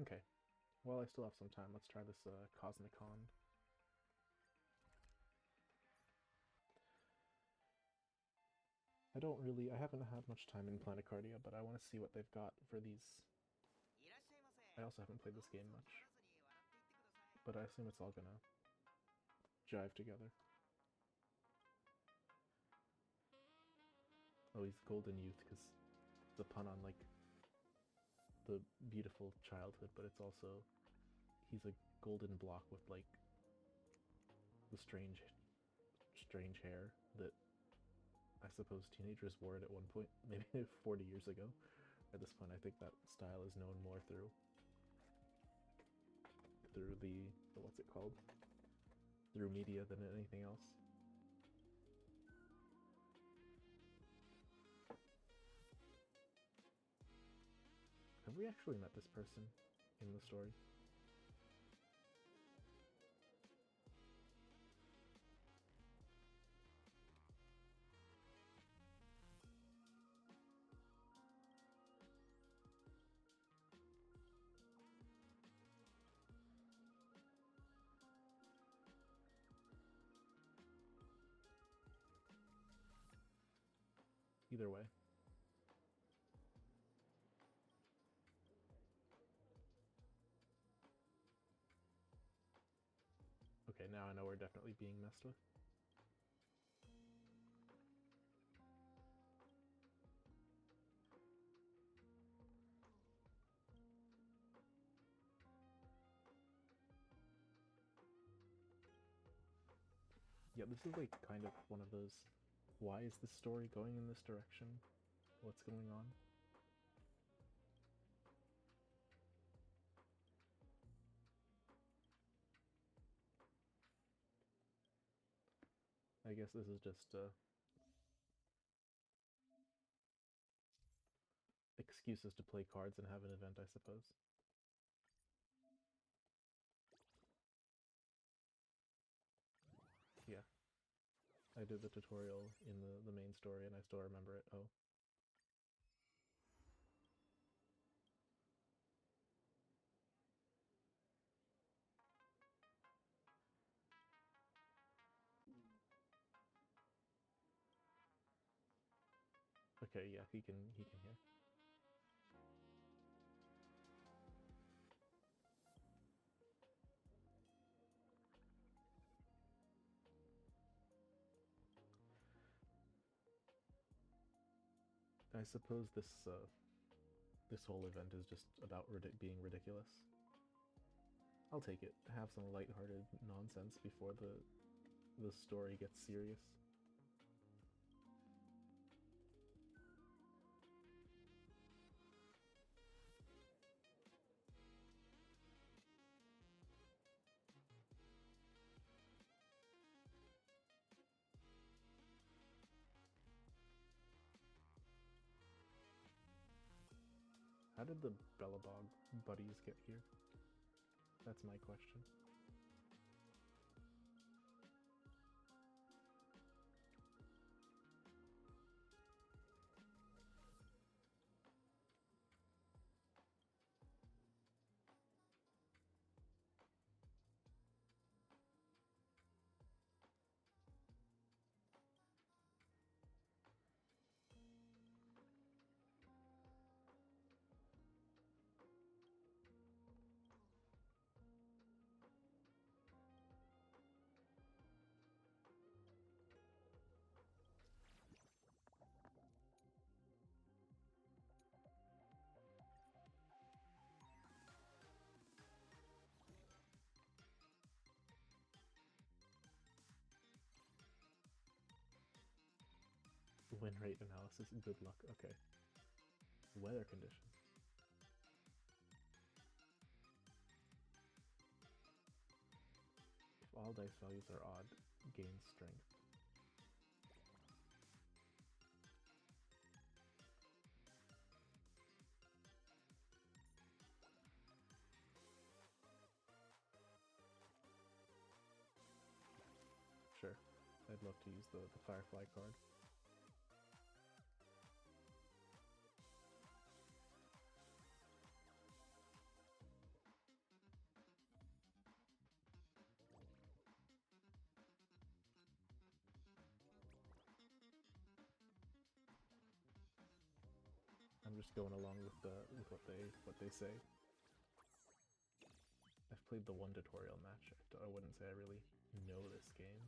Okay. Well, I still have some time. Let's try this Cosmicon. I haven't had much time in Planarcadia, but I want to see what they've got for these. I also haven't played this game much, but I assume it's all gonna jive together. Oh, he's Golden Youth, because the pun on, like, the beautiful childhood, but it's also, he's a golden block with, like, the strange hair that I suppose teenagers wore it at one point, maybe 40 years ago. At this point, I think that style is known more through the what's it called? Through media than anything else. Have we actually met this person in the story? Either way. Okay, now I know we're definitely being messed with. Yeah, this is like kind of one of those, why is this story going in this direction? What's going on? I guess this is just excuses to play cards and have an event, I suppose. Yeah. I did the tutorial in the main story and I still remember it. Oh. Okay, yeah, he can hear. I suppose this whole event is just about being ridiculous. I'll take it. Have some lighthearted nonsense before the story gets serious. How did the Bellabog buddies get here? That's my question. Win rate analysis, good luck. Okay. Weather conditions. If all dice values are odd, gain strength. Sure. I'd love to use the Firefly card. just going along with what they say. I've played the one tutorial match. I wouldn't say I really know this game.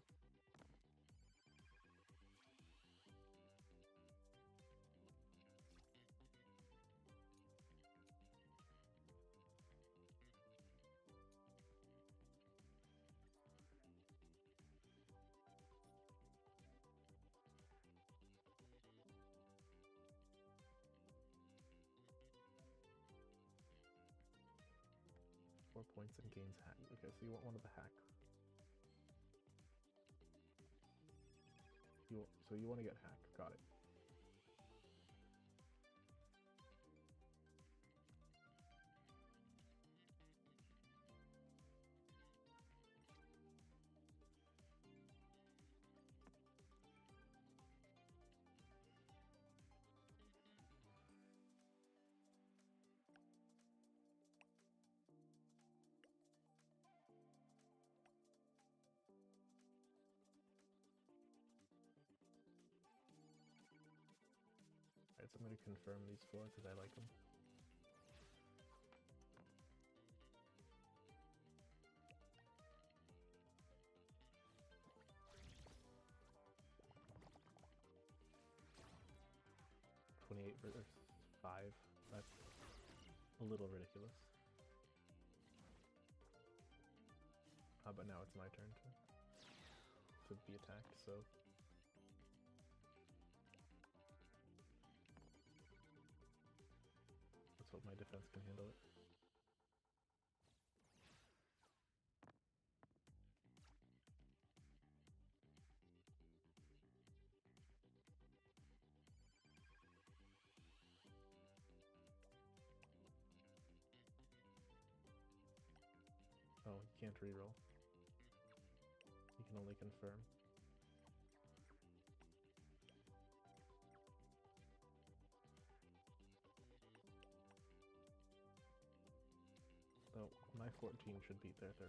4 points and gains hack. Okay, so you want one of the hack. So you want to get hack. Got it. Alright, so I'm going to confirm these 4 because I like them. $28 versus 5. That's a little ridiculous. But now it's my turn to be attacked, so... Let's hope my defense can handle it. Oh, you can't reroll. You can only confirm. So my 14 should beat their 13.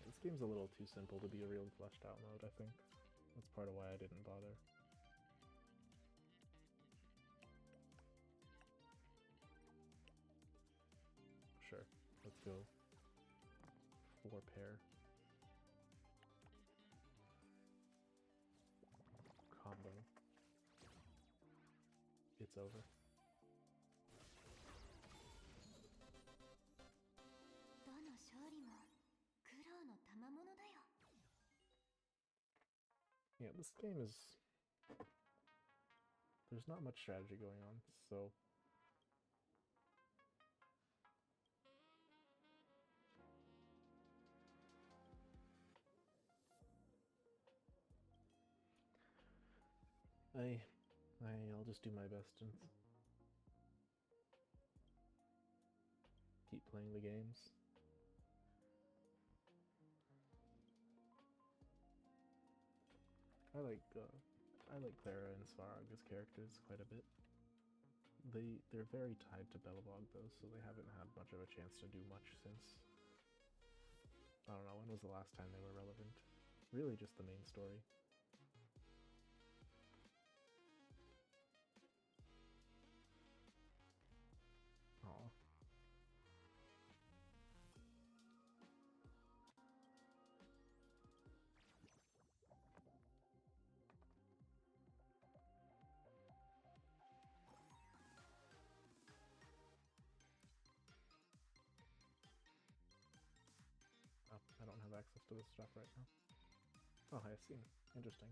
This game's a little too simple to be a really fleshed out mode, I think. That's part of why I didn't bother. Sure, let's go 4 pair. Combo. It's over. Yeah, this game is... There's not much strategy going on, so... I'll just do my best and keep playing the games. I like Clara and Svarog as characters quite a bit. They're very tied to Belobog though, so they haven't had much of a chance to do much since... I don't know, when was the last time they were relevant? Really just the main story. Aw. Oh, I don't have access to this stuff right now. Oh, I see. Interesting.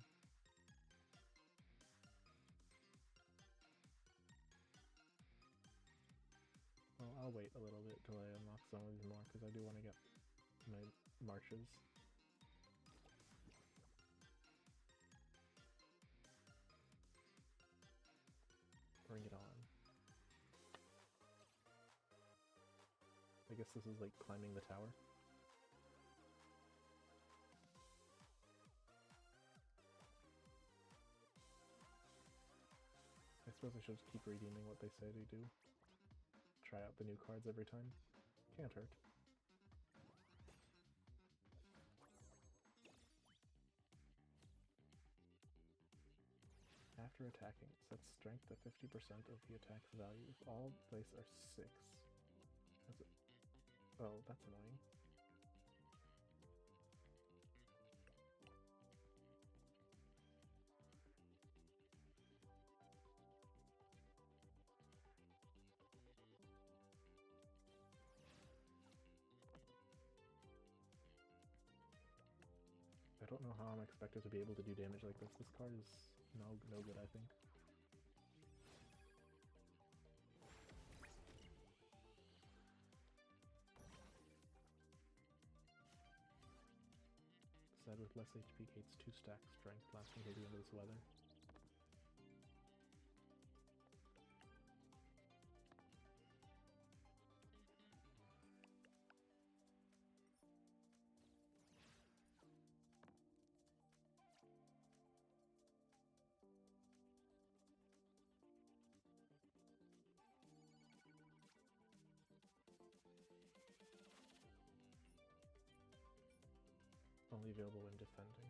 Well, I'll wait a little bit till I unlock some of these more, because I do want to get my marches. Bring it on. I guess this is like climbing the tower. I suppose I should just keep redeeming what they say to do. Try out the new cards every time. Can't hurt. After attacking, it sets strength at 50% of the attack's value if all dice are 6. Oh, that's annoying. I don't know how I'm expected to be able to do damage like this. This card is no good, I think. Said with less HP gains 2 stacks strength lasting till the end of this weather. Only available when defending.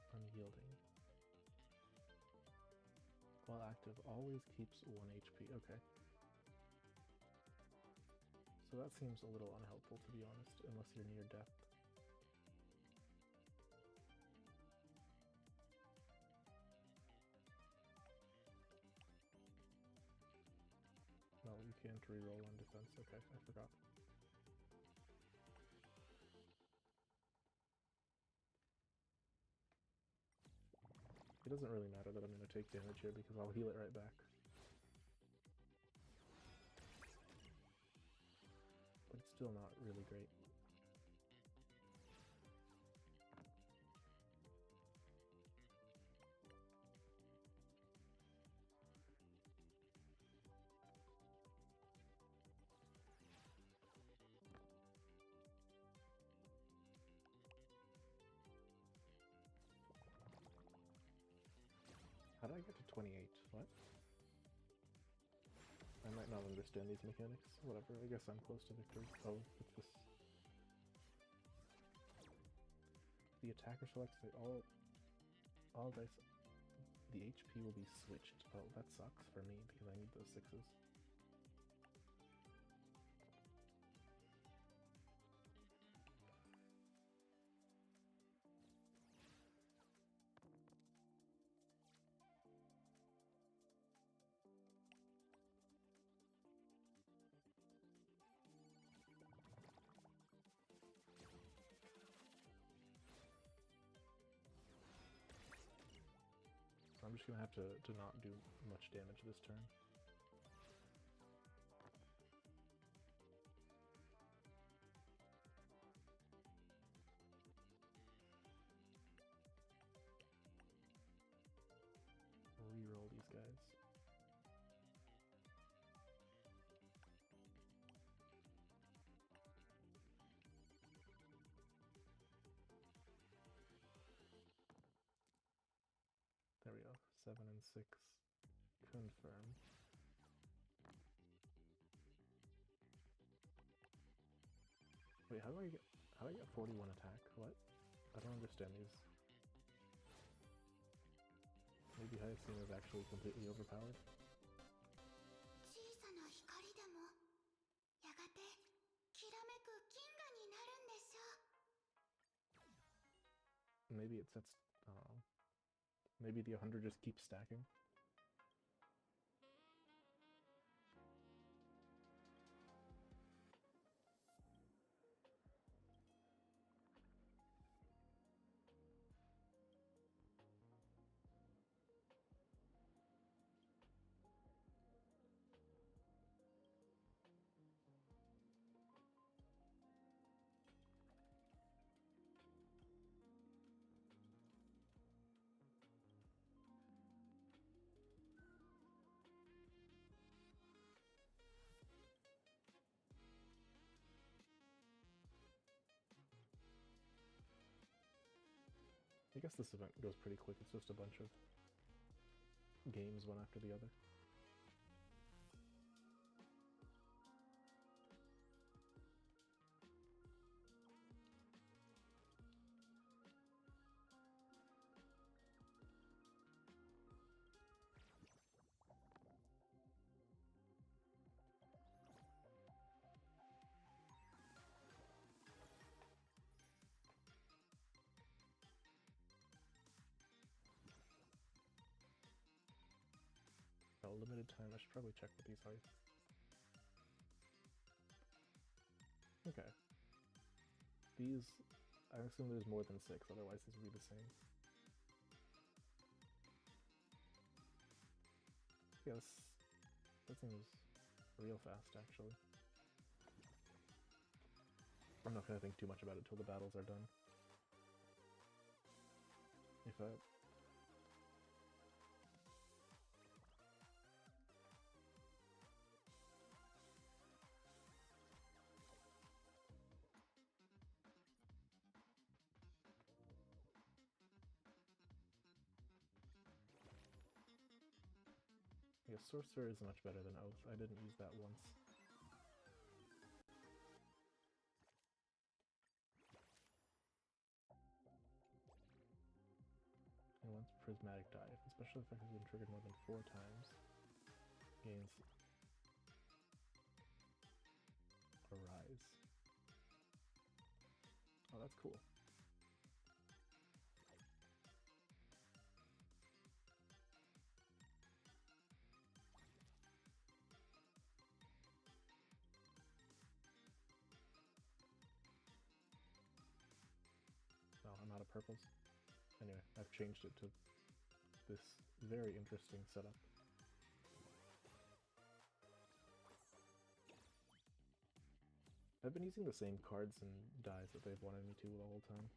Unyielding. While active, always keeps 1 HP. Okay. So that seems a little unhelpful, to be honest, unless you're near death. No, you can't reroll on defense. Okay, I forgot. It doesn't really matter that I'm going to take damage here because I'll heal it right back. But it's still not really great. How did I get to 28? What? I might not understand these mechanics. Whatever, I guess I'm close to victory. Oh, it's this. The attacker selects all dice. The HP will be switched. Oh, that sucks for me because I need those 6s. I'm just gonna have to not do much damage this turn. Reroll these guys. There we go. 7 and 6. Confirm. Wait, how do I get 41 attack? What? I don't understand these. Maybe Hyacinth is actually completely overpowered. Maybe it sets, I don't know. Maybe the 100 just keeps stacking. I guess this event goes pretty quick. It's just a bunch of games one after the other. limited time. I should probably check what these are. Okay. These, I assume there's more than 6, otherwise these would be the same. Yes, that seems real fast, actually. I'm not gonna think too much about it till the battles are done. If I... Yeah, Sorcerer is much better than Oath. I didn't use that once. And once Prismatic Dive, a special effect has been triggered more than 4 times, gains a rise. Oh, that's cool. Oh, I'm out of purples. Anyway, I've changed it to this very interesting setup. I've been using the same cards and dies that they've wanted me to the whole time.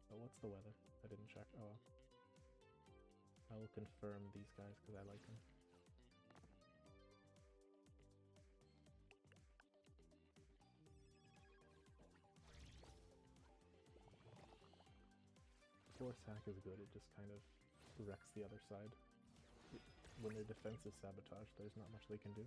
Oh, what's the weather? I didn't check. Oh, I will confirm these guys because I like them. Force hack is good, it just kind of wrecks the other side. When their defense is sabotaged, there's not much they can do.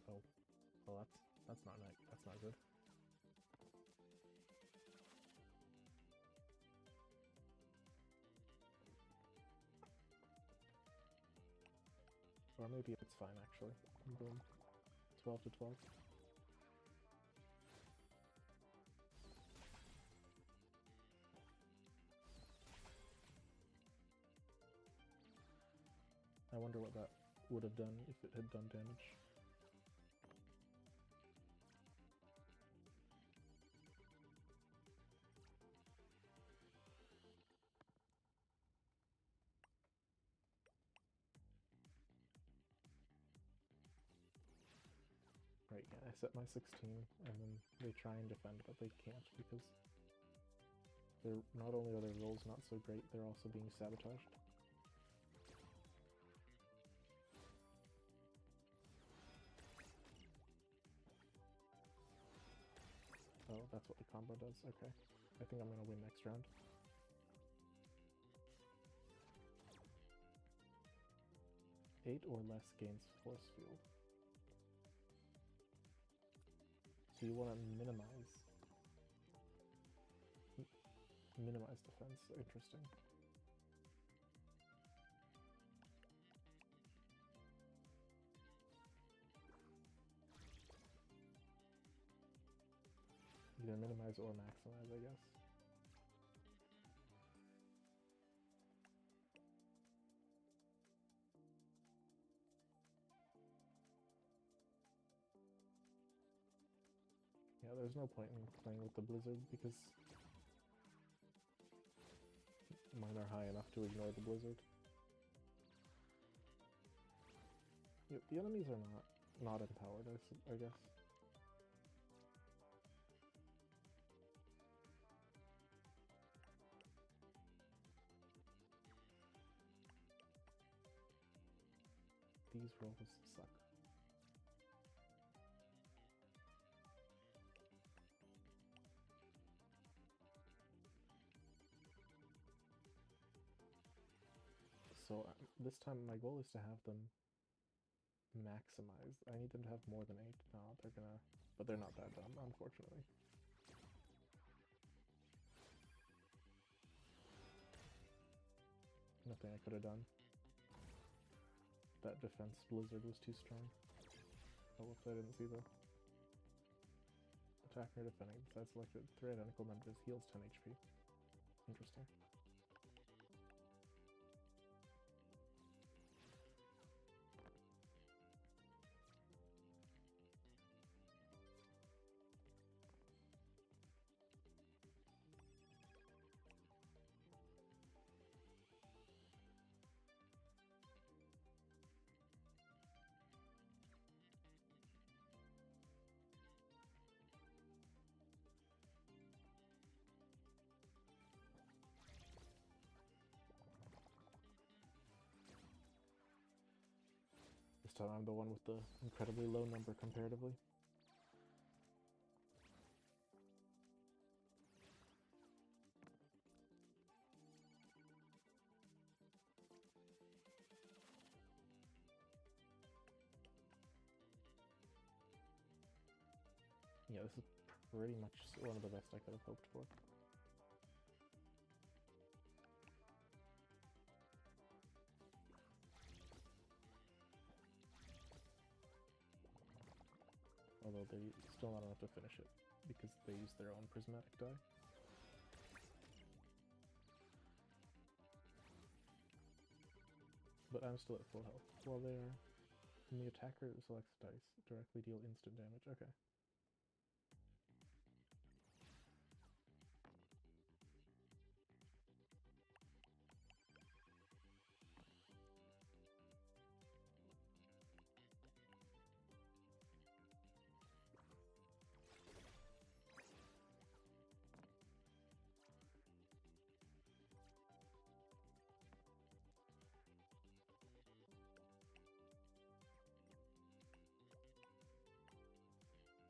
Oh, well that's not nice. That's not good. Or maybe it's fine actually. Boom. 12 to 12. I wonder what that would have done if it had done damage. Right, yeah, I set my 16, and then they try and defend, but they can't because they're not only are their rolls not so great, they're also being sabotaged. Oh, that's what the combo does. Okay. I think I'm gonna win next round. Eight or less gains force field. So you want to minimize defense. Interesting. Either minimize or maximize, I guess. Yeah, there's no point in playing with the blizzard because mine are high enough to ignore the blizzard. Yeah, the enemies are not empowered, I guess. These rolls suck. So this time my goal is to have them maximized. I need them to have more than 8. No, they're gonna... But they're not that dumb, unfortunately. Nothing I could have done. That defense blizzard was too strong. Oh, whoops, I didn't see the... Attacking or defending. Besides selected 3 identical members, heals 10 HP. Interesting. This time I'm the one with the incredibly low number comparatively. Yeah, this is pretty much one of the best I could have hoped for. Although they're still not enough to finish it, because they use their own prismatic die. But I'm still at full health. While they are... When the attacker selects dice, directly deal instant damage. Okay.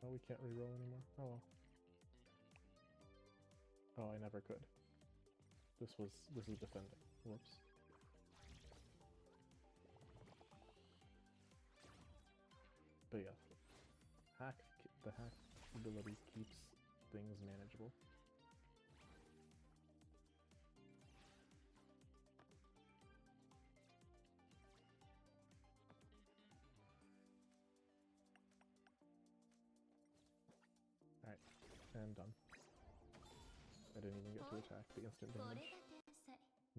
Oh, we can't reroll anymore. Oh well. Oh, I never could. This is defending. Whoops. But yeah, the hack ability keeps things manageable. Alright, and done. I didn't even get to attack. The instant damage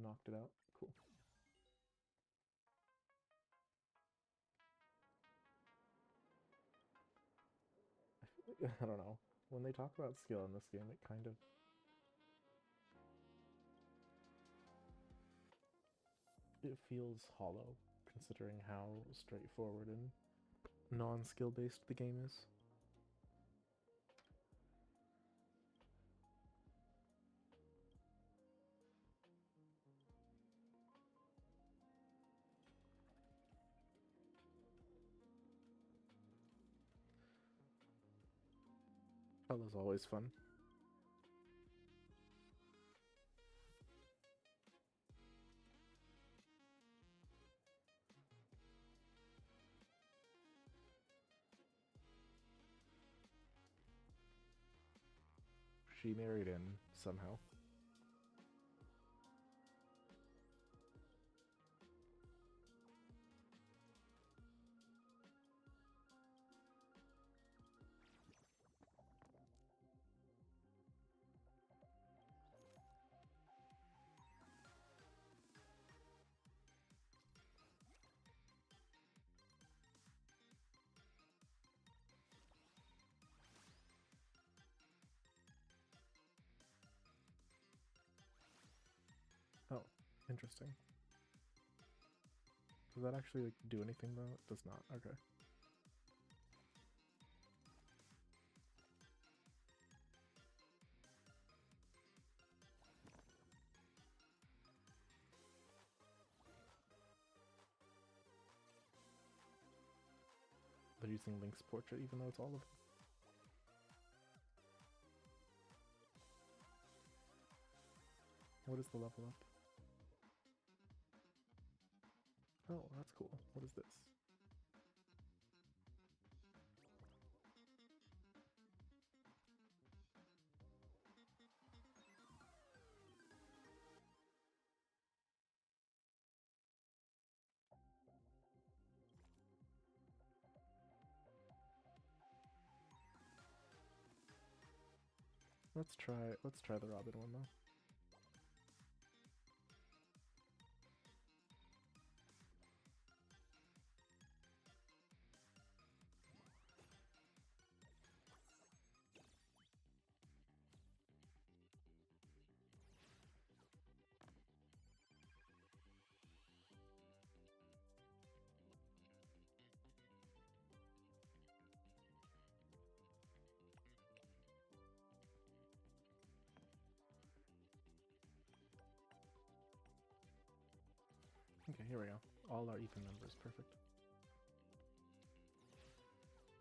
knocked it out. Cool. I don't know. When they talk about skill in this game, it kind of... It feels hollow, considering how straightforward and non-skill based the game is. That was always fun. She married in somehow. Oh, interesting. Does that actually like do anything though? It does not. Okay. They're using Link's portrait even though it's all of them. What is the level up? Oh, that's cool. What is this? Let's try the Robin one though. Okay, here we go. All our even numbers, perfect.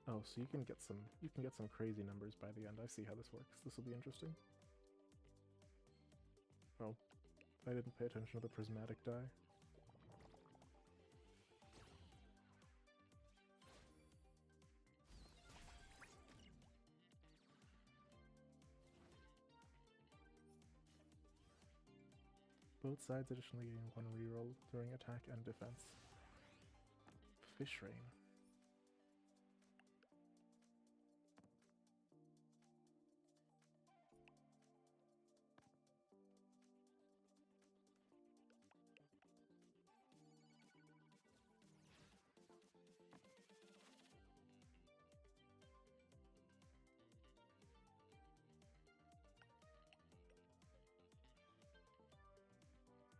Oh, so you can get some crazy numbers by the end. I see how this works. This will be interesting. Oh, I didn't pay attention to the prismatic die. Both sides additionally gain one reroll during attack and defense. Fish Rain.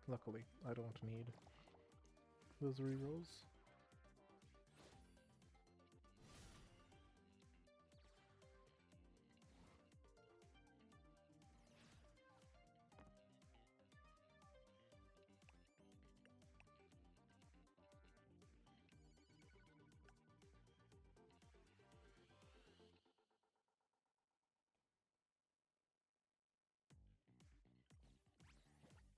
Luckily, I don't need those rerolls.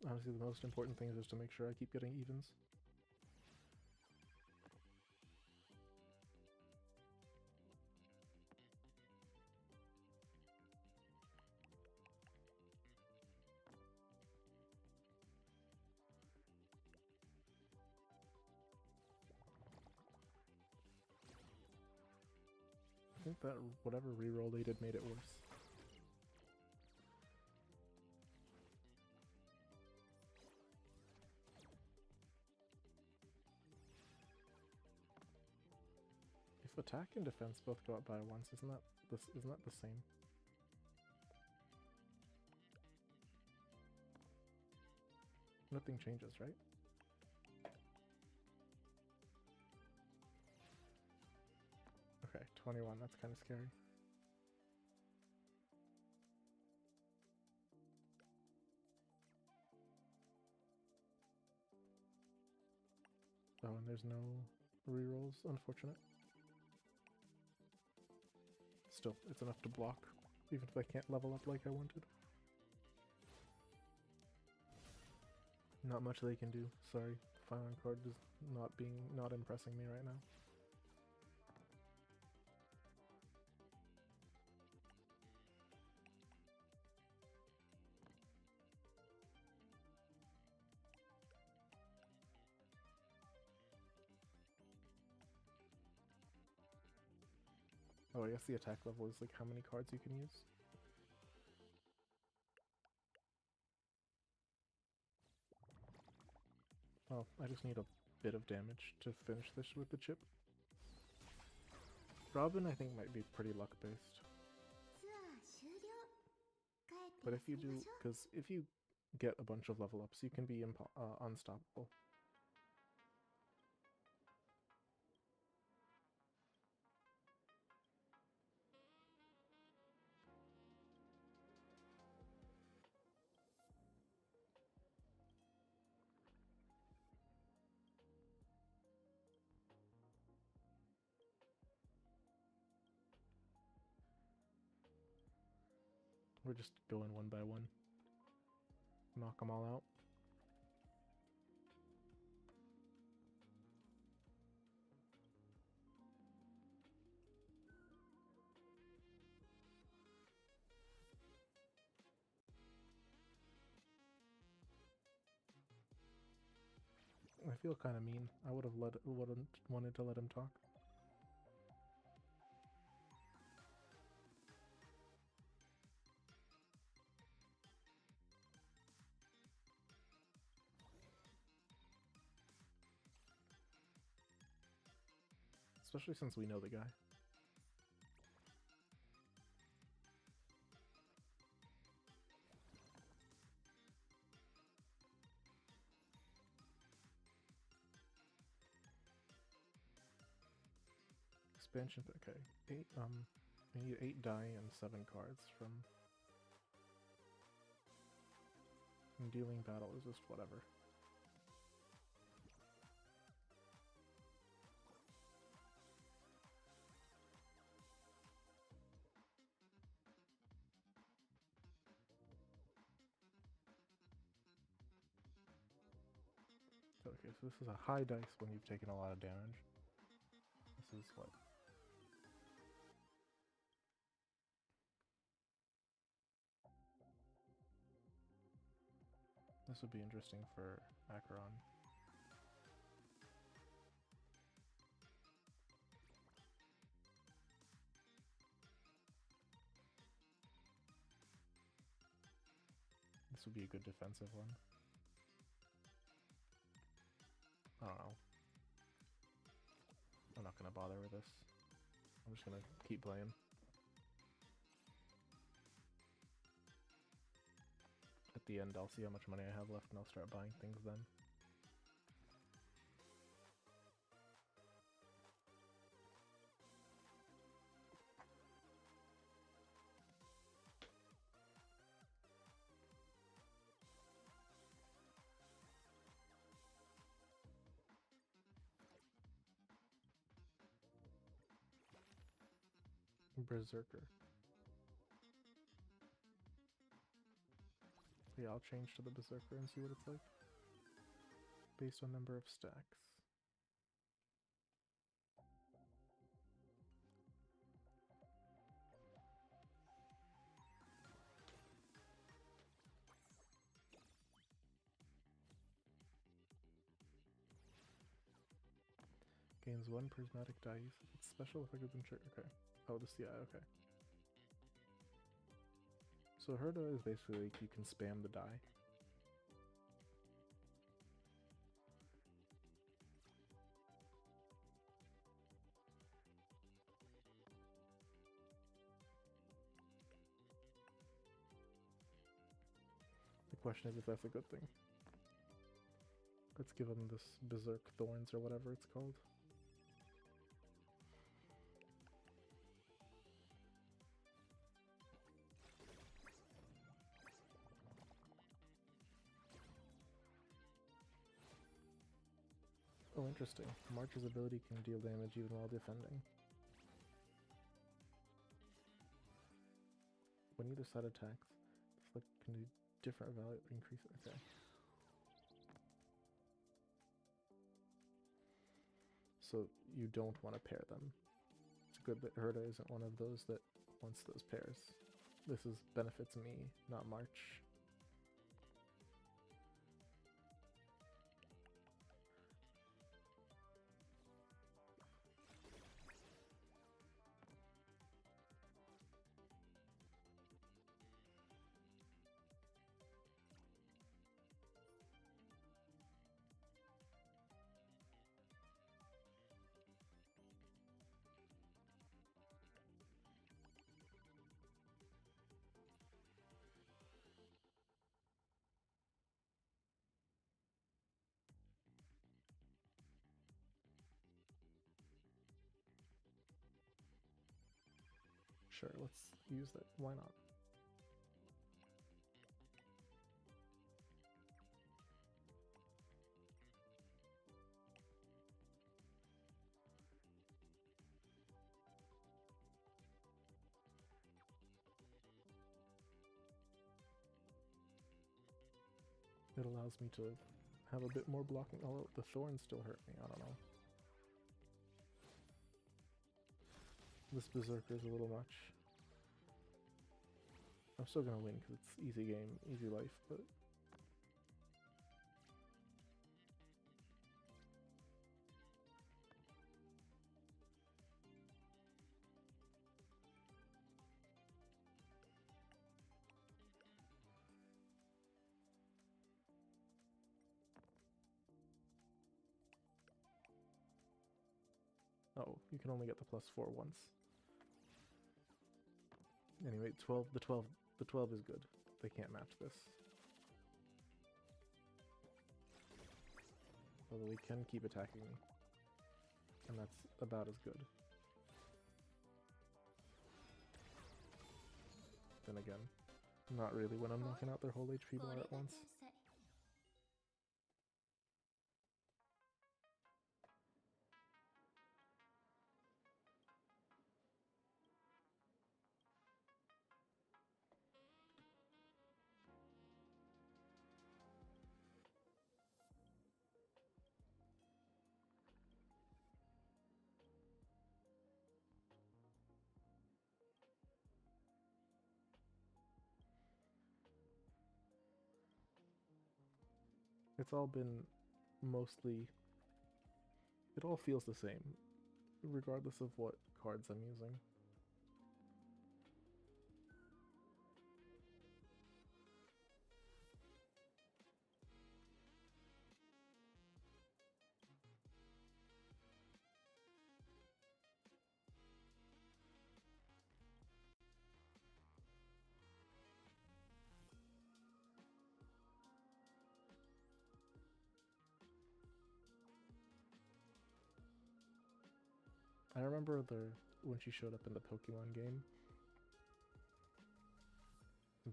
Honestly, the most important thing is just to make sure I keep getting evens. I think that whatever reroll they did made it worse. If attack and defense both go up by once, isn't that the same? Nothing changes, right? Okay, 21, that's kind of scary. Oh, and there's no rerolls, unfortunate. Still, it's enough to block, even if I can't level up like I wanted. Not much they can do, sorry. Final card is not impressing me right now. Oh, I guess the attack level is like how many cards you can use. Oh, I just need a bit of damage to finish this with the chip. Robin, I think, might be pretty luck-based. But if you do, because if you get a bunch of level ups, you can be unstoppable. We're just going one by one. Knock them all out. I feel kind of mean. I would have wanted to let him talk. Especially since we know the guy. Expansion, okay. 8, I need 8 die and 7 cards from... And dealing battle is just whatever. Okay, so this is a high dice when you've taken a lot of damage. This is what? This would be interesting for Acheron. This would be a good defensive one. I don't know. I'm not gonna bother with this. I'm just gonna keep playing. At the end, I'll see how much money I have left and I'll start buying things then. Berserker. Yeah, I'll change to the Berserker and see what it's like. Based on number of stacks. Gains 1 prismatic dice. It's special effective and trigger. Okay. Oh, the CI, okay. So Herda is basically like you can spam the die. The question is if that's a good thing. Let's give him this Berserk Thorns or whatever it's called. Oh, interesting. March's ability can deal damage even while defending. When either side attacks, this can do different value increase. Okay. So you don't want to pair them. It's good that Herda isn't one of those that wants those pairs. This benefits me, not March. Sure, let's use that. Why not? It allows me to have a bit more blocking, although the thorns still hurt me, I don't know. This Berserker is a little much. I'm still gonna win because it's easy game, easy life, but... Oh, you can only get the +4 once. Anyway, 12, the 12 is good. They can't match this. Although we can keep attacking me. And that's about as good. Then again, not really when I'm knocking out their whole HP bar at once. It's all been mostly... It all feels the same, regardless of what cards I'm using. I remember when she showed up in the Pokemon game,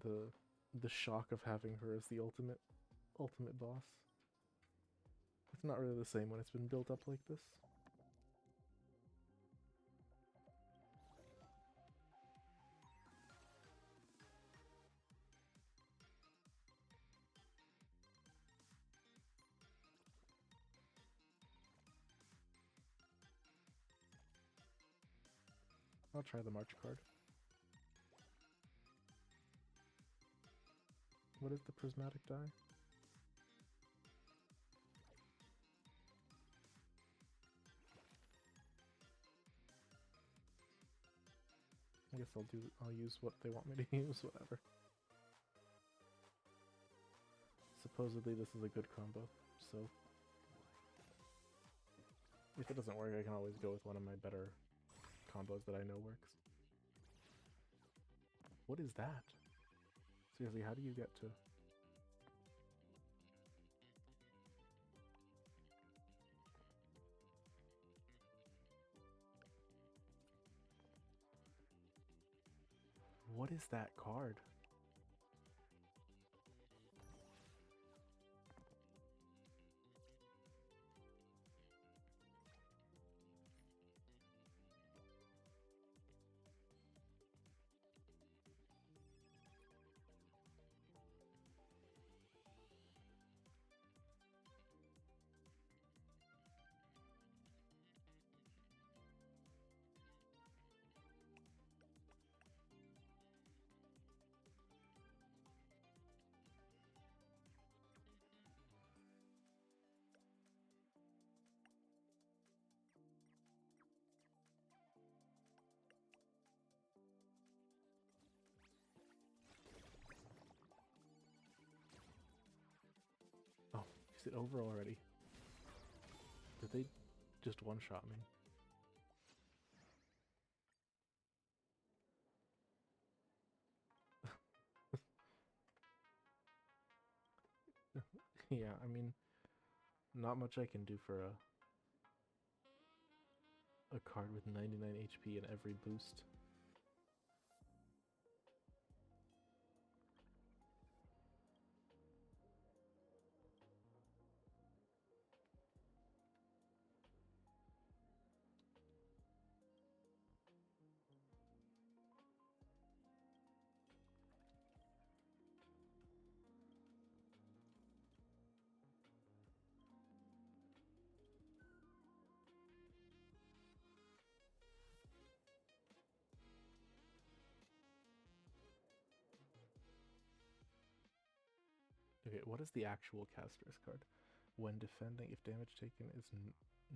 the shock of having her as the ultimate boss. It's not really the same when it's been built up like this. I'll try the March card. What is the prismatic die? I guess I'll use what they want me to use, whatever. Supposedly this is a good combo, so if it doesn't work, I can always go with one of my better combos that I know works. What is that? Seriously, how do you get to... What is that card? Oh, is it over already? Did they just one-shot me? Yeah, I mean, not much I can do for a card with 99 HP in every boost. Okay, what is the actual caster's card? When defending, if damage taken is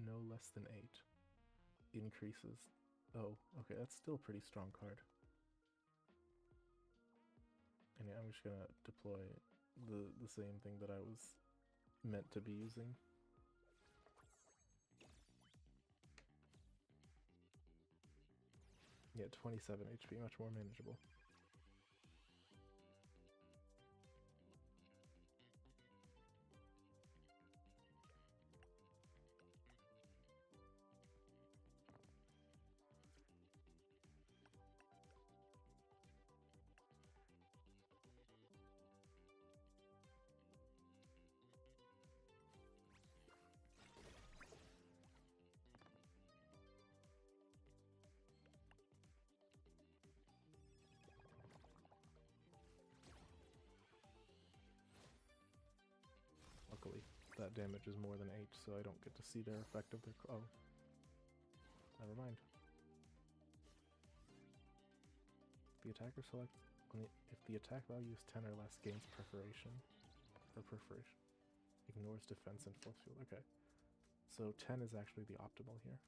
no less than 8, increases. Oh, okay, that's still a pretty strong card. And yeah, I'm just gonna deploy the same thing that I was meant to be using. Yeah, 27 HP, much more manageable. Luckily, that damage is more than 8, so I don't get to see their effect of their... Oh. Never mind. The attacker selects... If the attack value is 10 or less, gains perforation. Or perforation. Ignores defense and force field. Okay. So 10 is actually the optimal here.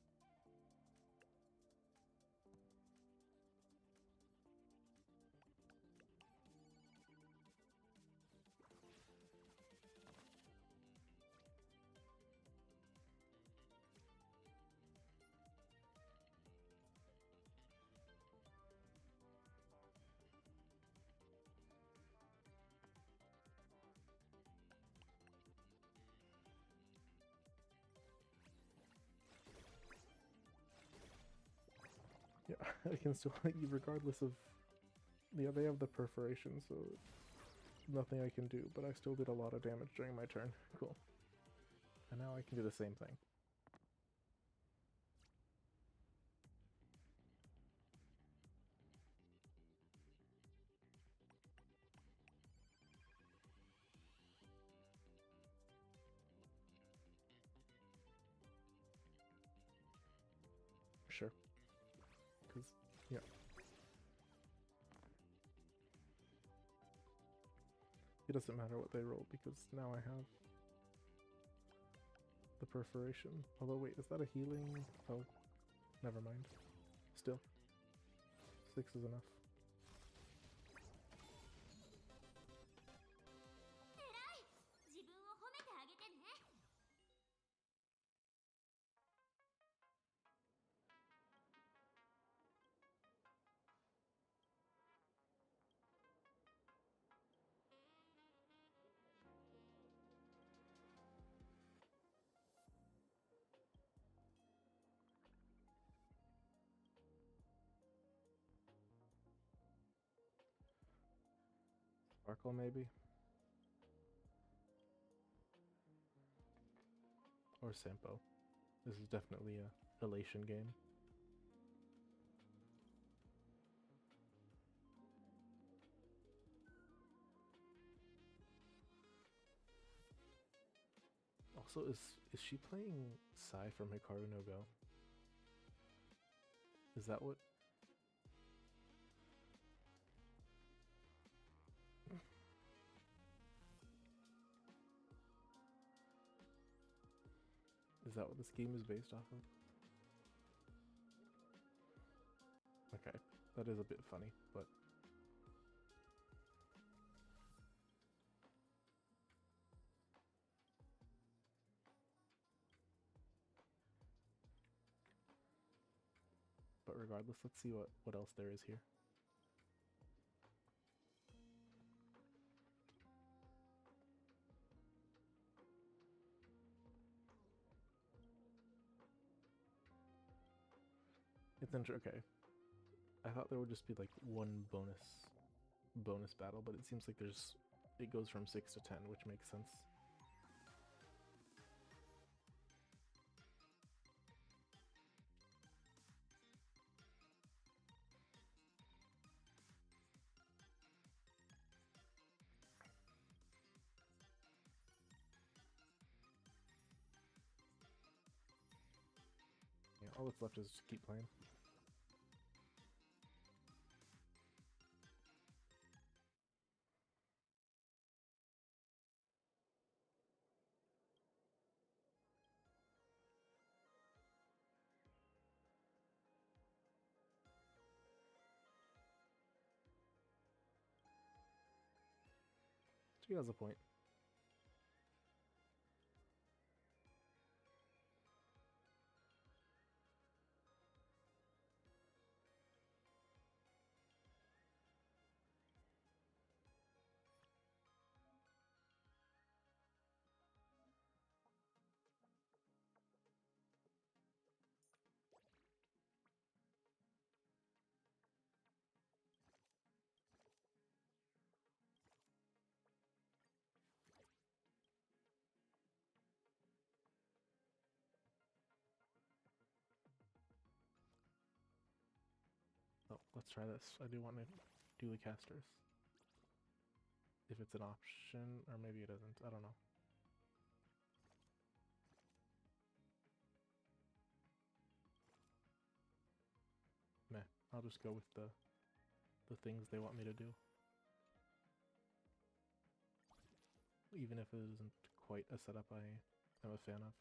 Yeah, I can still, regardless of... Yeah, they have the perforation, so nothing I can do, but I still did a lot of damage during my turn. Cool. And now I can do the same thing. Sure. Because, yeah. It doesn't matter what they roll, because now I have the perforation. Although, wait, is that a healing? Oh, never mind. Still. 6 is enough. Sparkle, maybe? Or Sampo. This is definitely a elation game. Also, is she playing Sai from Hikaru no Go? Is that what... Is that what this game is based off of? Okay, that is a bit funny, but... But regardless, let's see what else there is here. It's okay. I thought there would just be like one bonus battle, but it seems like it goes from 6 to 10, which makes sense. Yeah, all that's left is just keep playing. She has a point. Let's try this. I do want to do the casters. If it's an option, or maybe it isn't. I don't know. Meh. I'll just go with the things they want me to do. Even if it isn't quite a setup I am a fan of.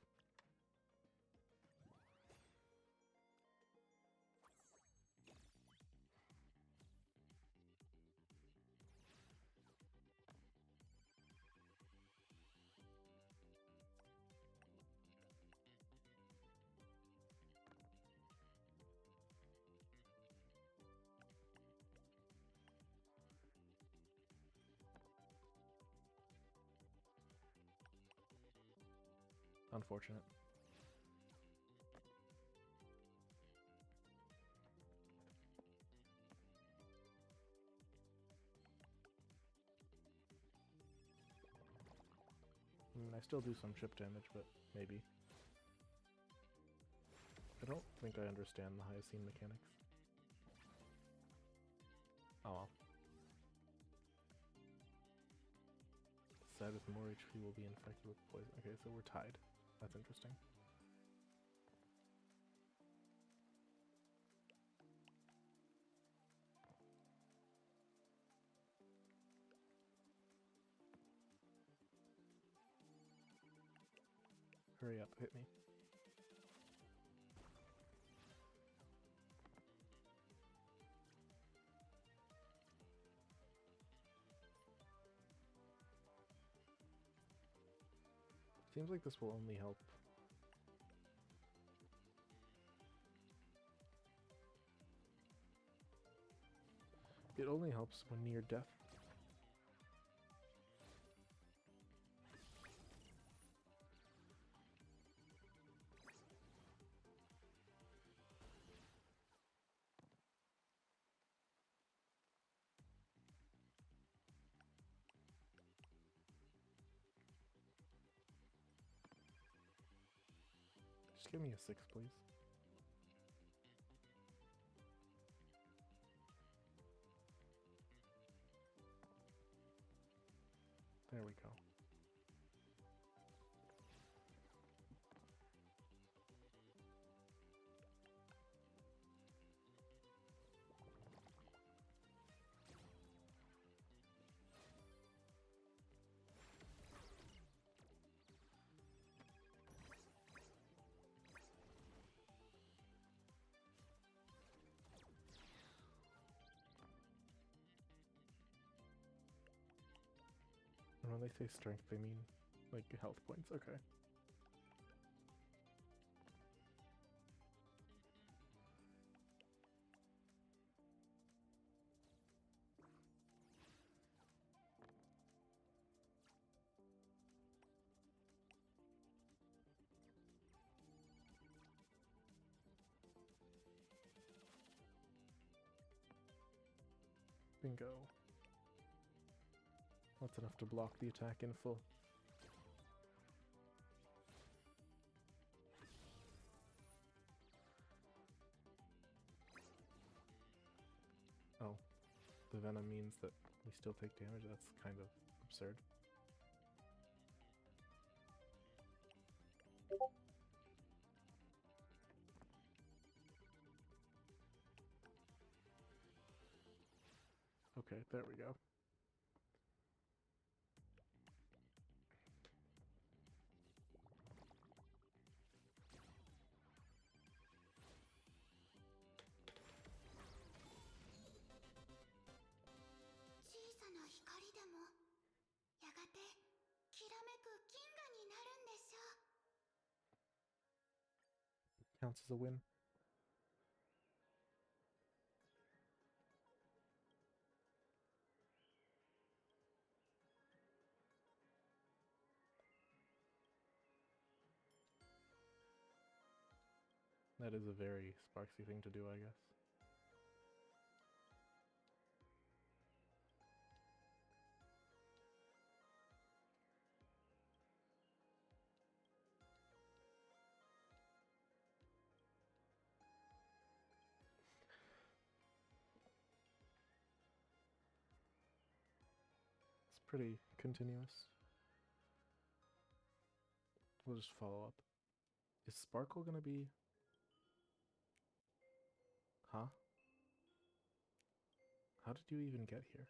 Unfortunate. I still do some chip damage, but maybe. I don't think I understand the Hyoscene mechanics. Oh well. Side with more HP will be infected with poison. Okay, so we're tied. That's interesting. Hurry up, hit me. Seems like this will only help. It only helps when near death. Just give me a 6, please. There we go. And when they say strength, they mean, like, health points. Okay. Bingo. That's enough to block the attack in full. Oh, the venom means that we still take damage? That's kind of absurd. Okay, there we go. Counts as a win. That is a very Sparksy thing to do, I guess. pretty continuous. We'll just follow up. Is Sparkle gonna be... Huh? How did you even get here?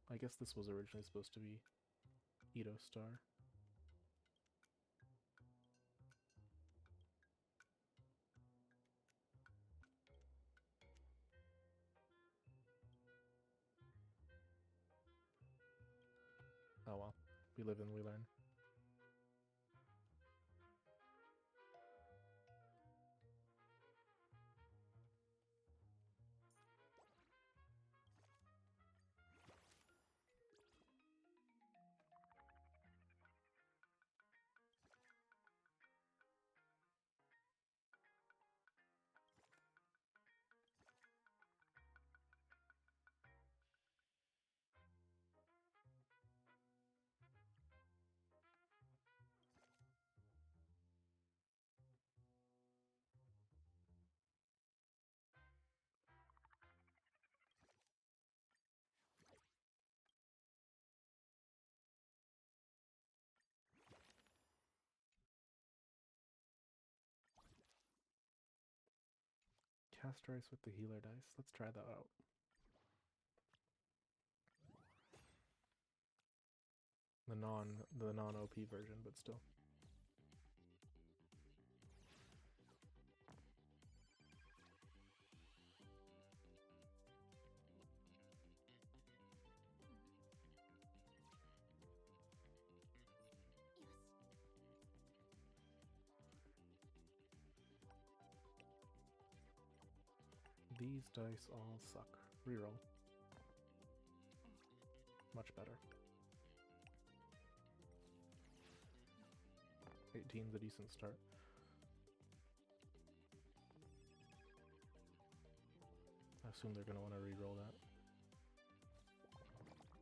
I guess this was originally supposed to be Edo Star. Oh well, we live and we learn. Cast Rice with the healer dice. Let's try that out. The non OP version, but still. These dice all suck. Reroll. Much better. 18's a decent start. I assume they're going to want to reroll that.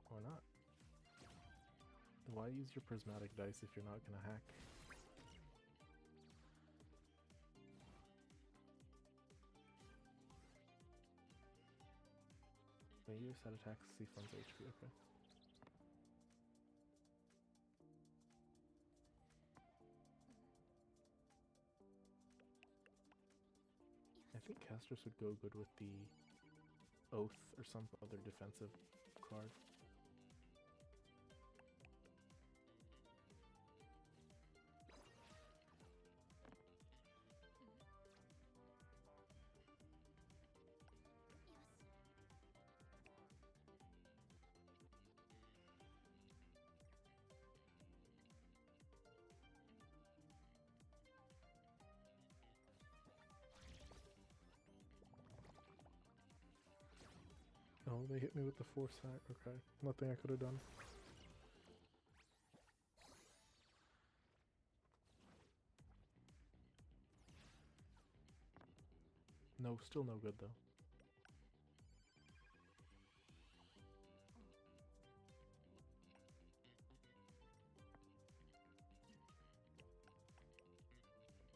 Or not. Why use your prismatic dice if you're not going to hack? Maybe set attacks, see funds HP, okay. I think casters would go good with the Oath or some other defensive card. Oh, they hit me with the force hack. Okay, nothing I could have done. No, still no good though.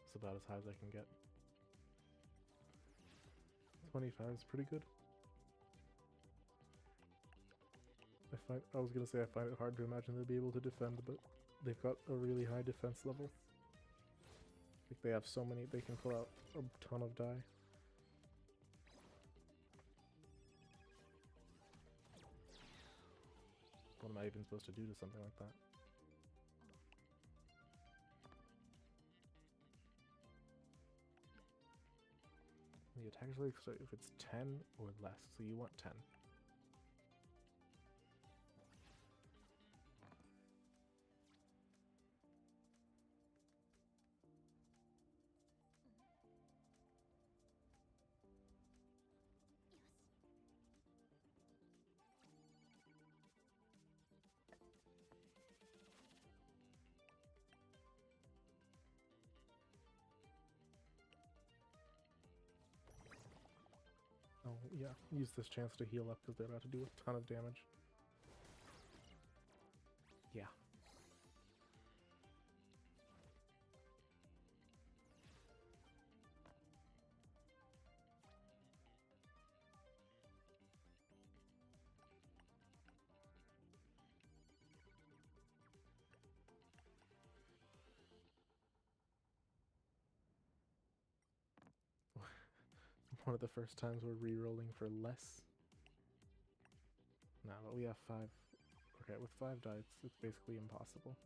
It's about as high as I can get. 25 is pretty good. I was gonna say I find it hard to imagine they'll be able to defend, but they've got a really high defense level. Like they have so many, they can pull out a ton of die. What am I even supposed to do to something like that? The attack is like, so if it's 10 or less, so you want 10. Oh, yeah, use this chance to heal up because they're about to do a ton of damage. Yeah. one of the first times we're re-rolling for less. Nah, but we have 5. Okay, with 5 dice, it's basically impossible.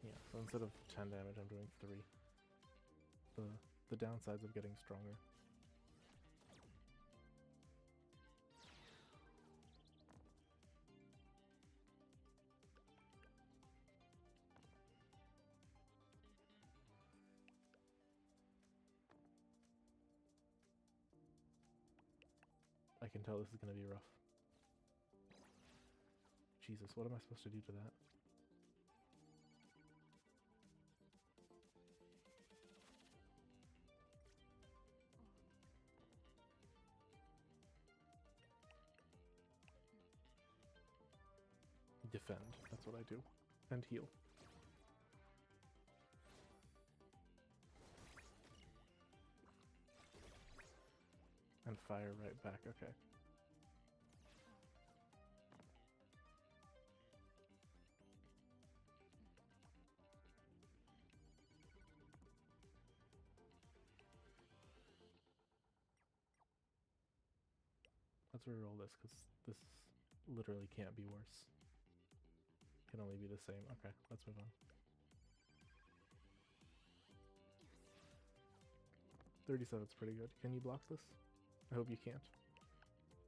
Yeah, so instead of 10 damage, I'm doing 3. The downsides of getting stronger. I can tell this is going to be rough. Jesus, what am I supposed to do to that? Defend, that's what I do. And heal. And fire right back, okay. Let's reroll this, because this literally can't be worse. Can only be the same. Okay, let's move on. 37's pretty good. Can you block this? I hope you can't.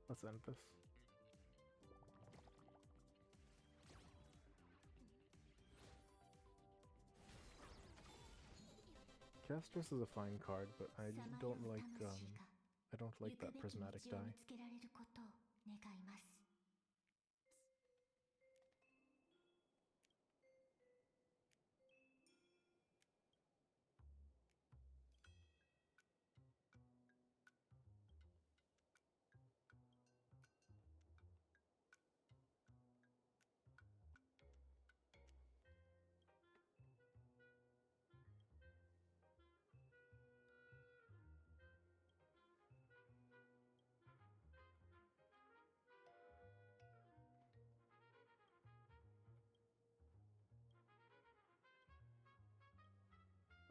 Let's end this. Castress is a fine card, but I don't like that prismatic die.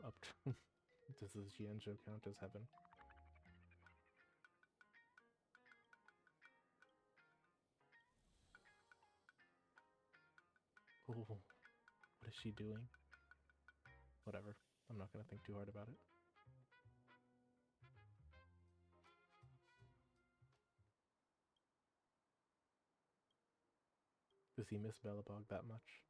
Up to does this Jianzhou count as heaven? Oh, what is she doing? Whatever. I'm not gonna think too hard about it. Does he miss Belobog that much?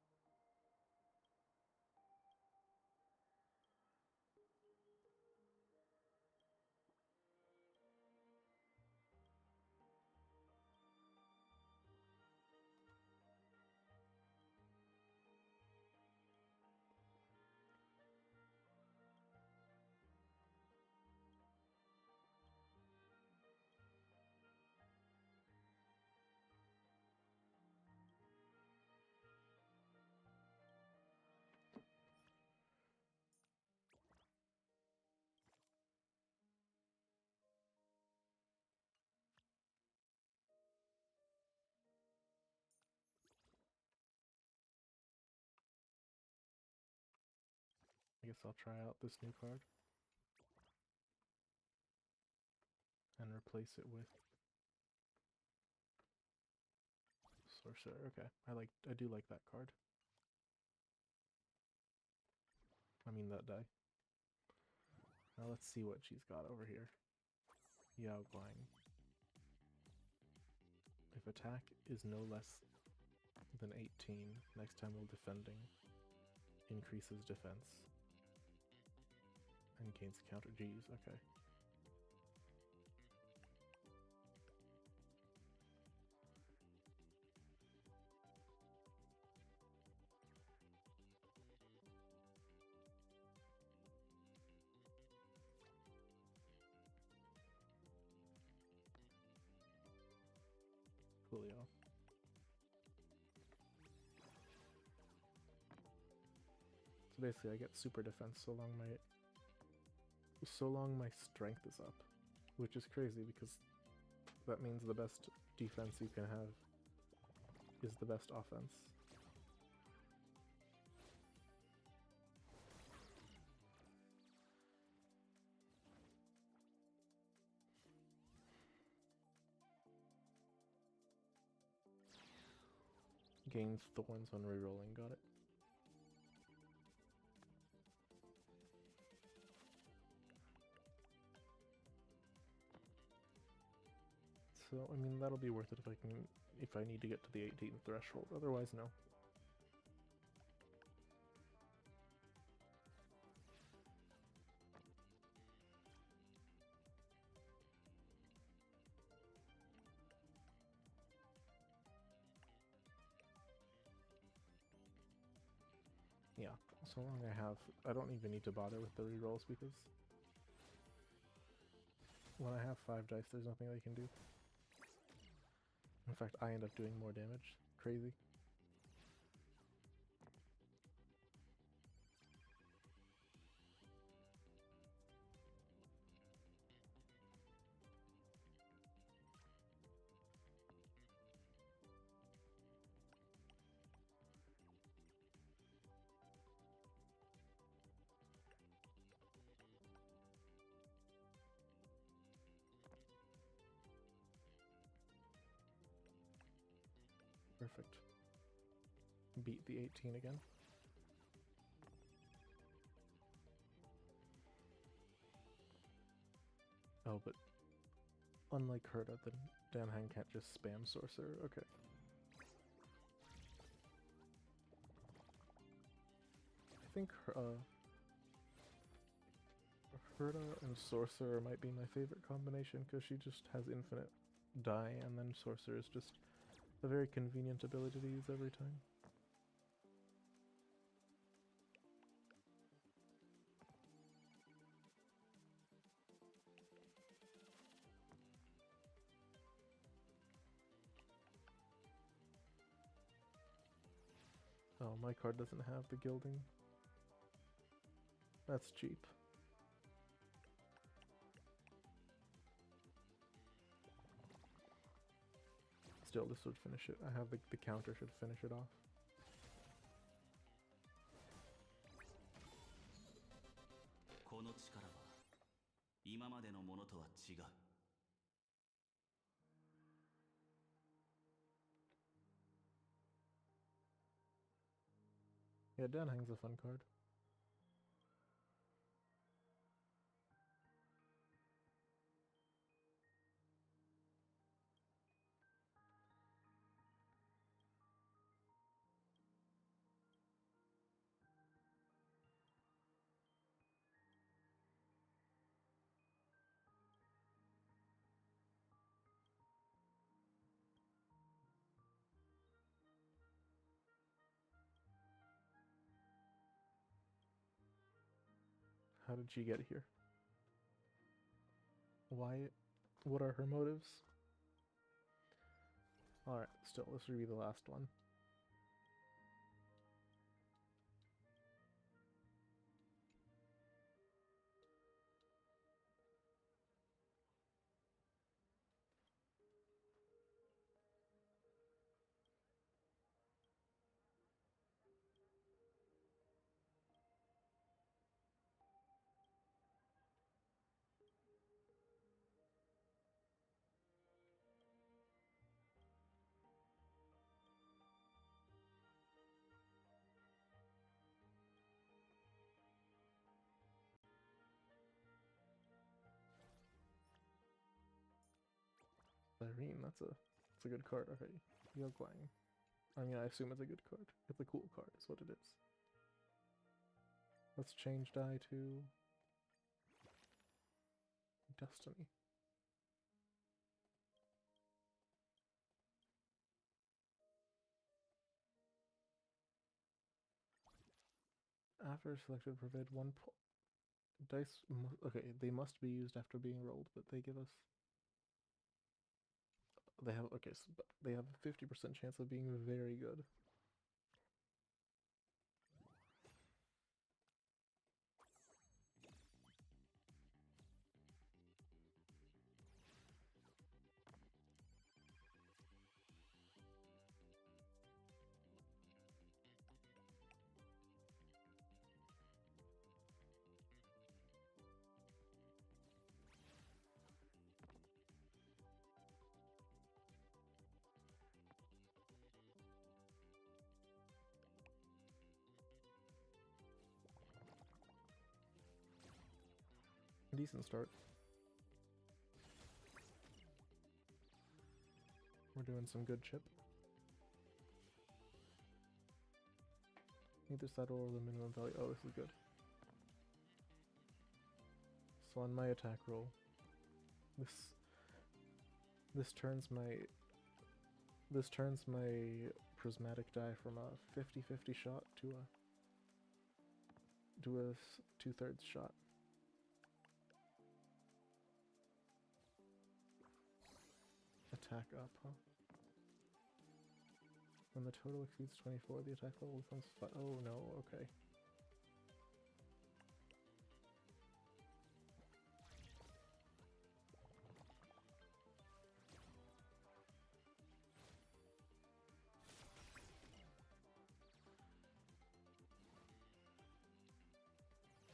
I guess I'll try out this new card. And replace it with Sorcerer. Okay, I do like that card. I mean that die. Now let's see what she's got over here. Yao Guang. If attack is no less than 18, next time while defending, increases defense. And gains counter. Geez, okay. Coolio. So basically I get super defense so long my strength is up. Which is crazy because that means the best defense you can have is the best offense. Gains thorns on rerolling, got it. So, I mean, that'll be worth it if I need to get to the 18 threshold, otherwise no. Yeah, so long I don't even need to bother with the rerolls because when I have 5 dice, there's nothing I can do. In fact, I end up doing more damage. Crazy. Perfect. Beat the 18 again. Oh, but unlike Herta, the Danhang can't just spam Sorcerer. Okay. I think Herta and Sorcerer might be my favorite combination because she just has infinite die, and then Sorcerer is just a very convenient ability to use every time. Oh, my card doesn't have the gilding. That's cheap. Still, this would finish it. I have the counter should finish it off. Yeah, Danhang's a fun card. How did she get here? Why? What are her motives? Alright, still, this will be the last one. Irene, that's a good card. Okay, Yoglang. I mean, I assume it's a good card. It's a cool card, is what it is. Let's change die to Destiny. After selected, provide one dice. Okay, they must be used after being rolled, but they give us They have, okay, so they have a 50% chance of being very good. Decent start. We're doing some good chip. Either side or the minimum value. Oh, this is good. So on my attack roll, this turns my prismatic die from a 50-50 shot to a 2/3 shot. Attack up, huh? When the total exceeds 24, the attack level becomes 5. Oh no, okay.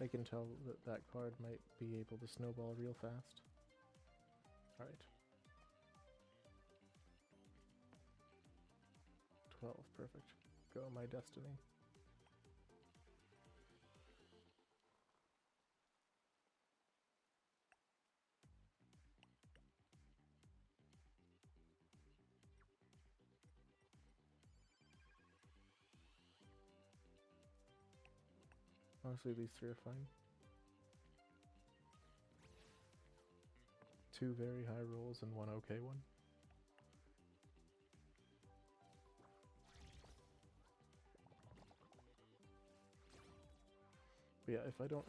I can tell that that card might be able to snowball real fast. Alright. 12, perfect. Go, my destiny. Honestly, these three are fine. 2 very high rolls and 1 okay one. But yeah, if I don't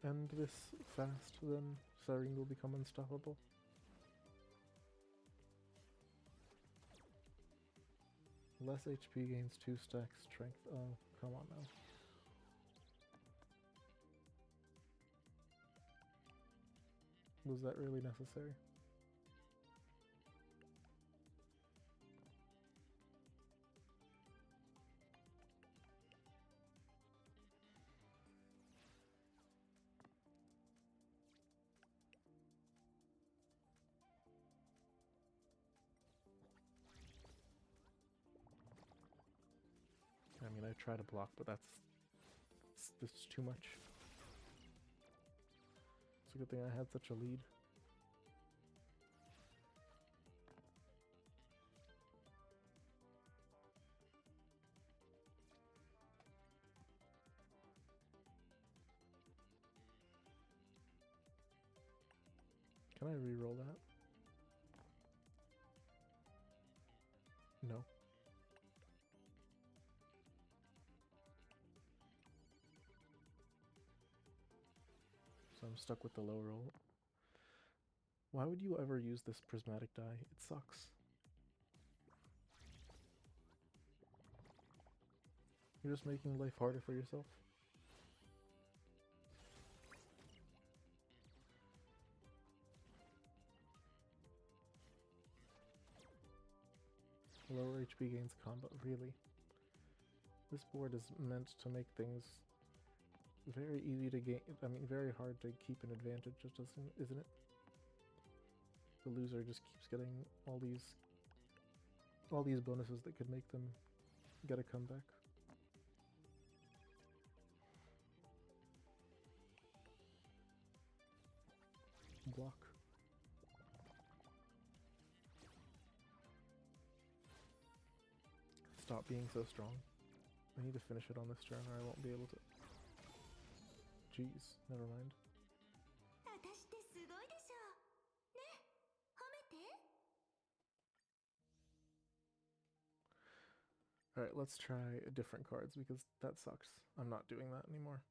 end this fast, then Cyrene will become unstoppable. Less HP gains 2 stacks strength. Oh, come on now. Was that really necessary? I mean, I try to block, but that's too much. It's a good thing I had such a lead. Can I re-roll that? No. So I'm stuck with the low roll. Why would you ever use this prismatic die? It sucks. You're just making life harder for yourself. Lower HP gains combo, really? This board is meant to make things very easy to gain, I mean very hard to keep an advantage, isn't it? The loser just keeps getting all these bonuses that could make them get a comeback. Block. Stop being so strong. I need to finish it on this turn or I won't be able to. Jeez, never mind. Alright, let's try different cards because that sucks. I'm not doing that anymore.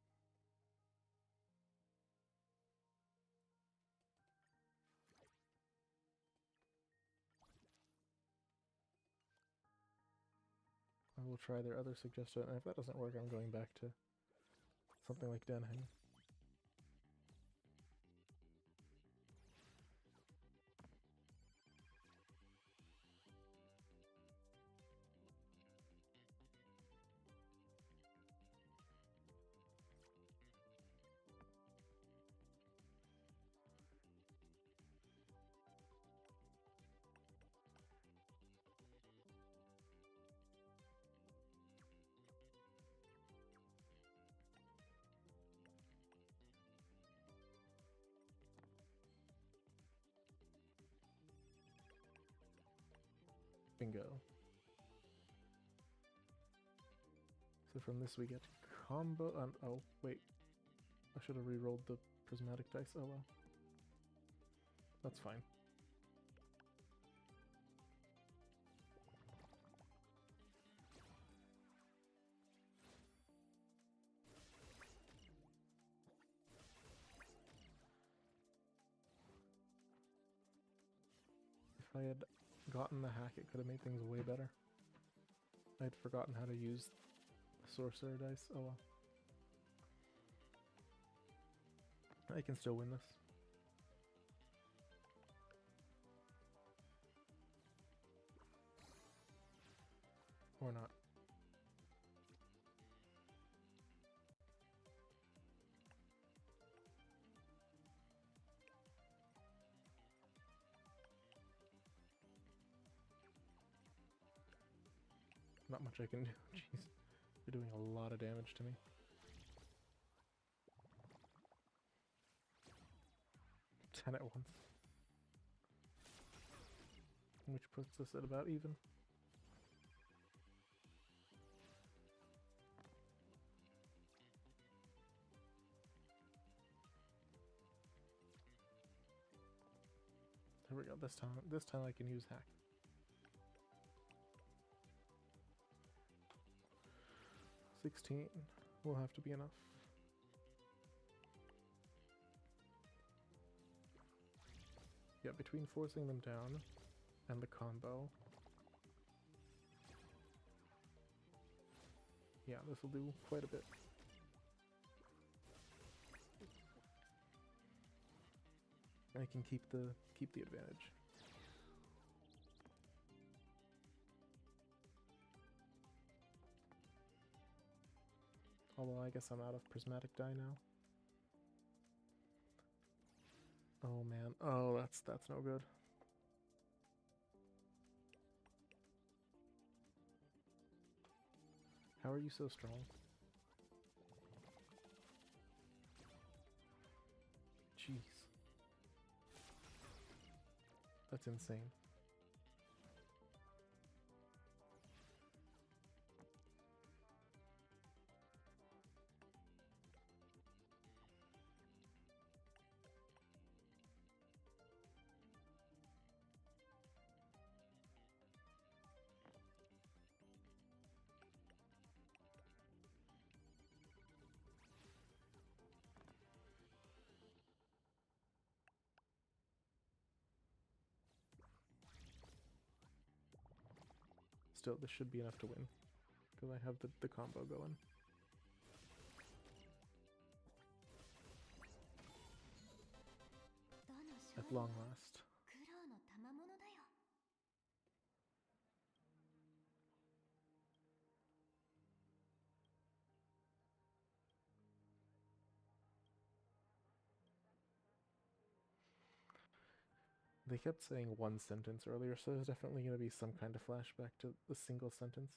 will try their other suggestion, and if that doesn't work, I'm going back to something like Denham. Bingo. So from this we get combo. Oh, wait. I should have re-rolled the prismatic dice. Oh well. That's fine. If I had gotten the hack, it could have made things way better. I'd forgotten how to use sorcerer dice. Oh well. I can still win this. Or not. Not much I can do. Jeez. You're doing a lot of damage to me. Ten at once. Which puts us at about even. There we go. This time I can use hack. $16 will have to be enough. Yeah, between forcing them down and the combo. Yeah, this will do quite a bit. I can keep the advantage. Although I guess I'm out of prismatic die now. Oh man. Oh, that's no good. How are you so strong? Jeez. That's insane. Still, this should be enough to win. Because I have the combo going. At long last. They kept saying one sentence earlier, so there's definitely going to be some kind of flashback to the single sentence.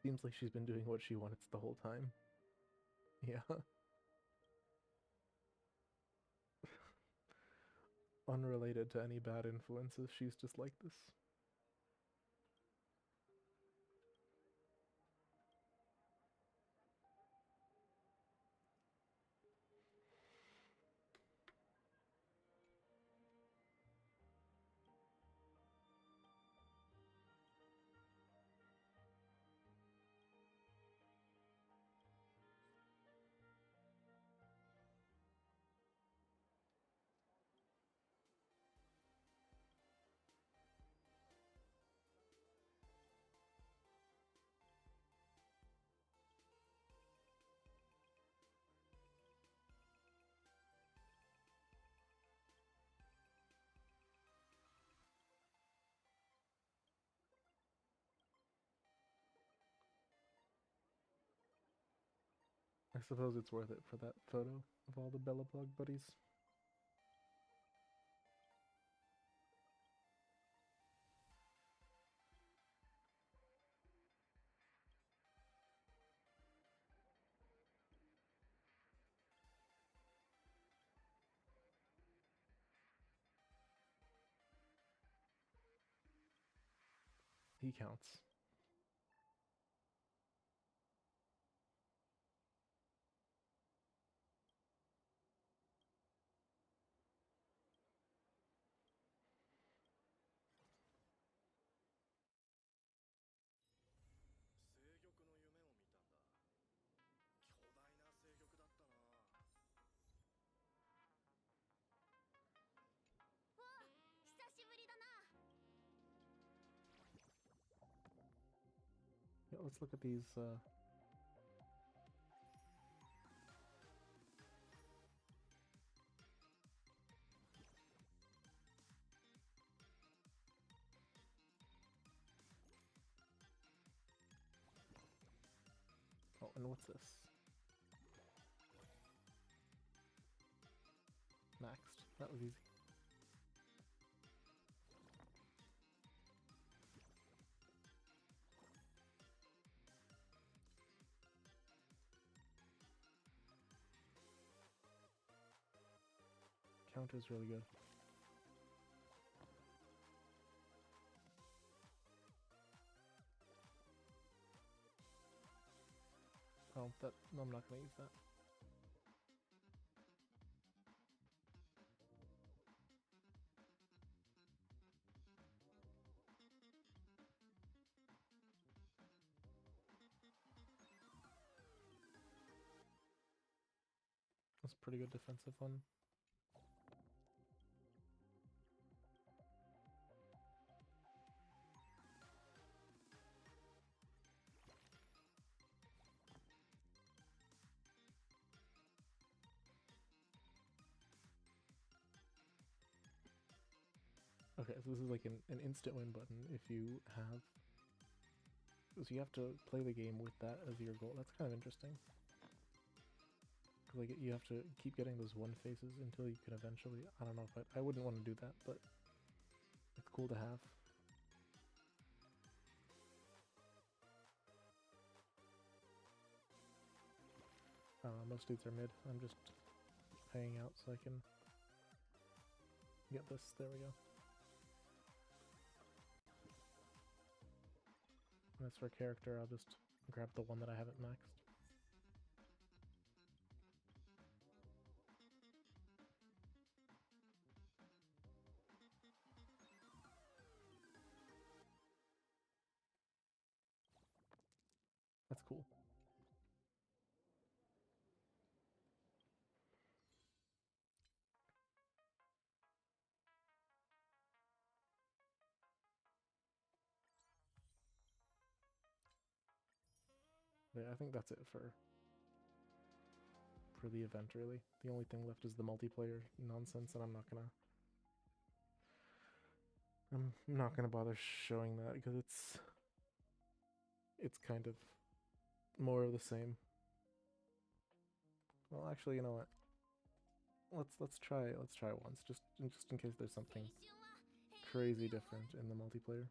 Seems like she's been doing what she wanted the whole time. Yeah. unrelated to any bad influences. She's just like this. I suppose it's worth it for that photo of all the Bella Blog buddies. He counts. Yeah, let's look at these. Oh, and what's this? Maxed. That was easy. Counter's really good. Oh, that no, I'm not gonna use that. That's a pretty good defensive one. Okay, so this is like an instant win button if you have... So you have to play the game with that as your goal. That's kind of interesting. Like, you have to keep getting those one faces until you can eventually... I don't know if I wouldn't want to do that, but it's cool to have. Most dudes are mid. I'm just hanging out so I can get this. There we go. And as for character, I'll just grab the one that I haven't maxed. That's cool. Yeah, I think that's it for the event, really. The only thing left is the multiplayer nonsense, and I'm not gonna bother showing that because it's kind of more of the same. Well, actually, you know what? Let's try once, just in case there's something crazy different in the multiplayer.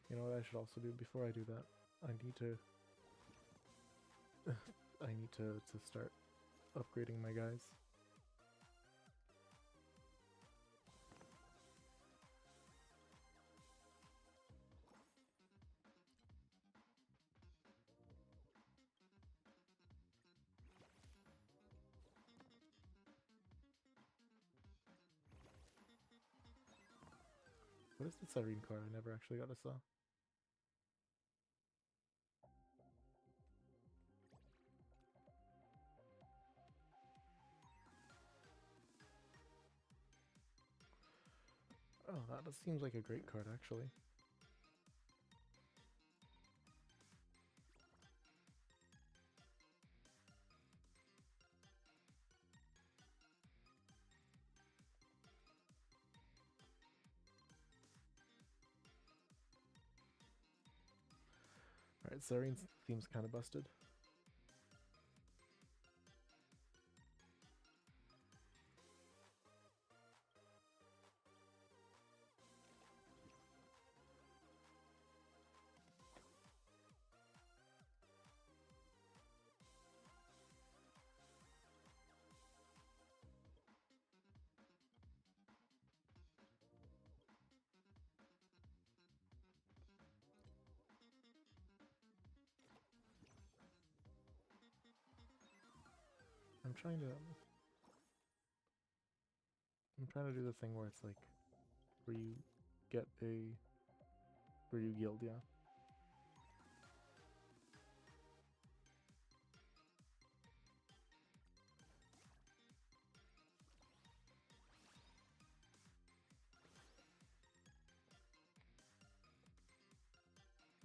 You know what I should also do before I do that? I need to I need to start upgrading my guys. What is the Cyrene card? I never actually got a saw. Oh, that seems like a great card, actually. Alright, Cyrene seems kind of busted. I'm trying to do the thing where it's like where you guild, yeah.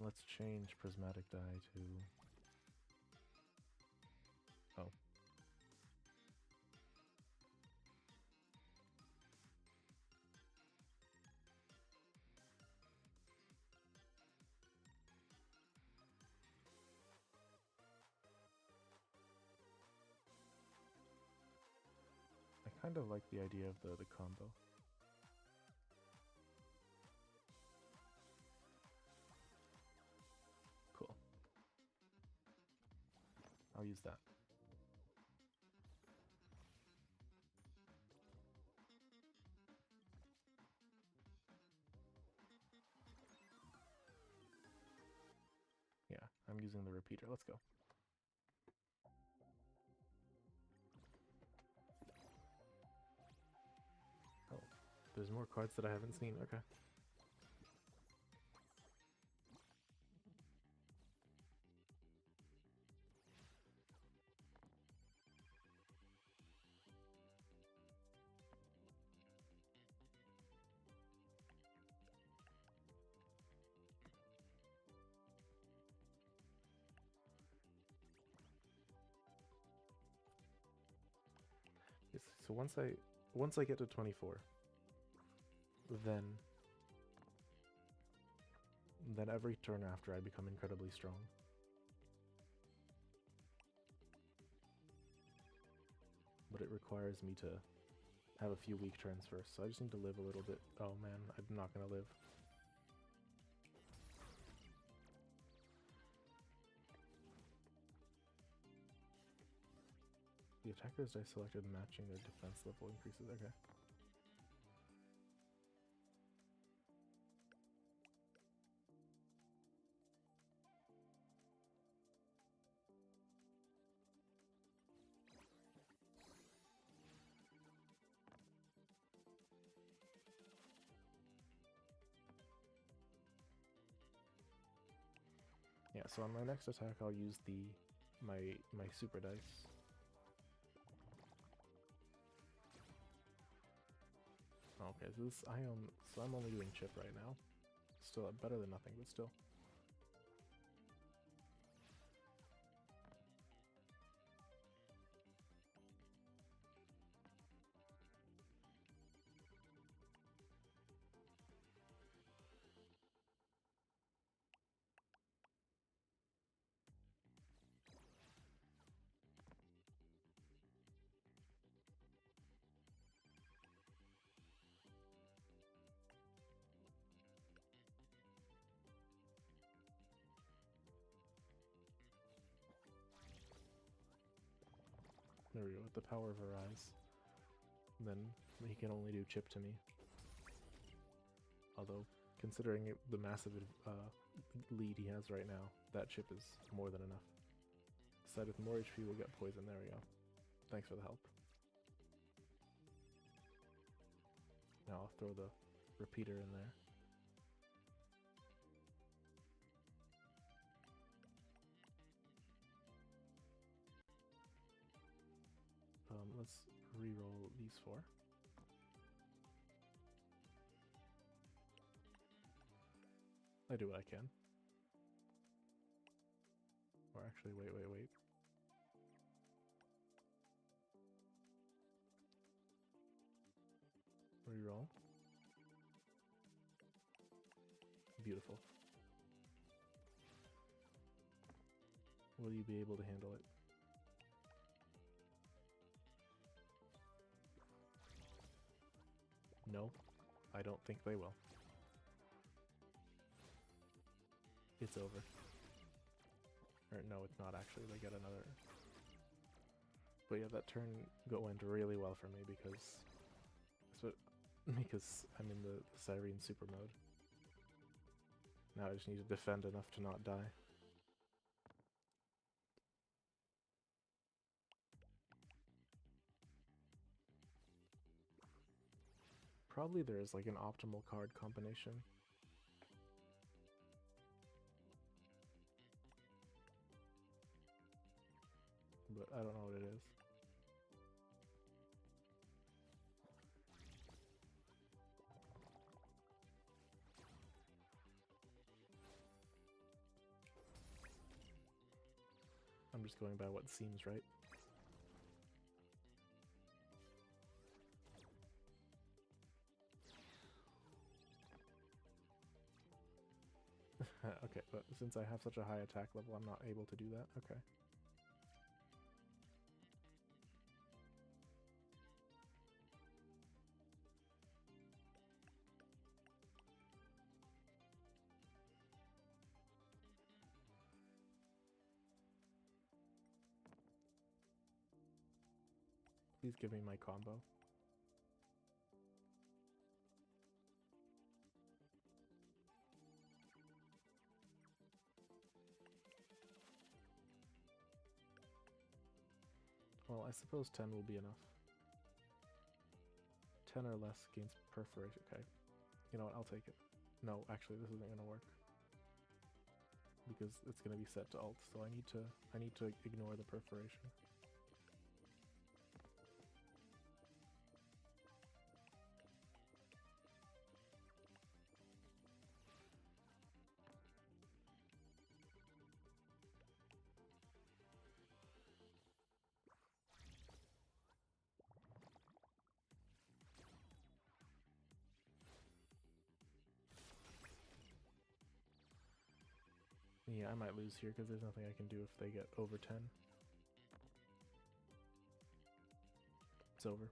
Let's change prismatic dye to oh. I kind of like the idea of the combo. Cool. I'll use that. Yeah, I'm using the repeater. Let's go. Oh, there's more cards that I haven't seen. Okay. Yes, so once I get to 24, then every turn after I become incredibly strong. But it requires me to have a few weak turns first, so I just need to live a little bit. Oh man, I'm not gonna live. The attackers I selected matching their defense level increases. Okay. Yeah, so on my next attack I'll use my super dice. Okay, so I'm only doing chip right now. Still better than nothing, but still. There we go, with the power of Arise. Then he can only do chip to me. Although, considering the massive lead he has right now, that chip is more than enough. Side with more HP will get poison. There we go. Thanks for the help. Now I'll throw the repeater in there. Let's re-roll these 4. I do what I can. Or actually, wait. Reroll. Beautiful. Will you be able to handle it? No, I don't think they will. It's over. Or no, it's not actually. They get another. But yeah, that turn went really well for me because I'm in the Siren super mode. Now I just need to defend enough to not die. Probably there's like an optimal card combination. But I don't know what it is. I'm just going by what seems right. Okay, but since I have such a high attack level, I'm not able to do that. Okay. Please give me my combo. Well, I suppose 10 will be enough. 10 or less gains perforation. Okay. You know what? I'll take it. No, actually, this isn't going to work. Because it's going to be set to alt, so I need to ignore the perforation. Yeah, I might lose here because there's nothing I can do if they get over 10. It's over.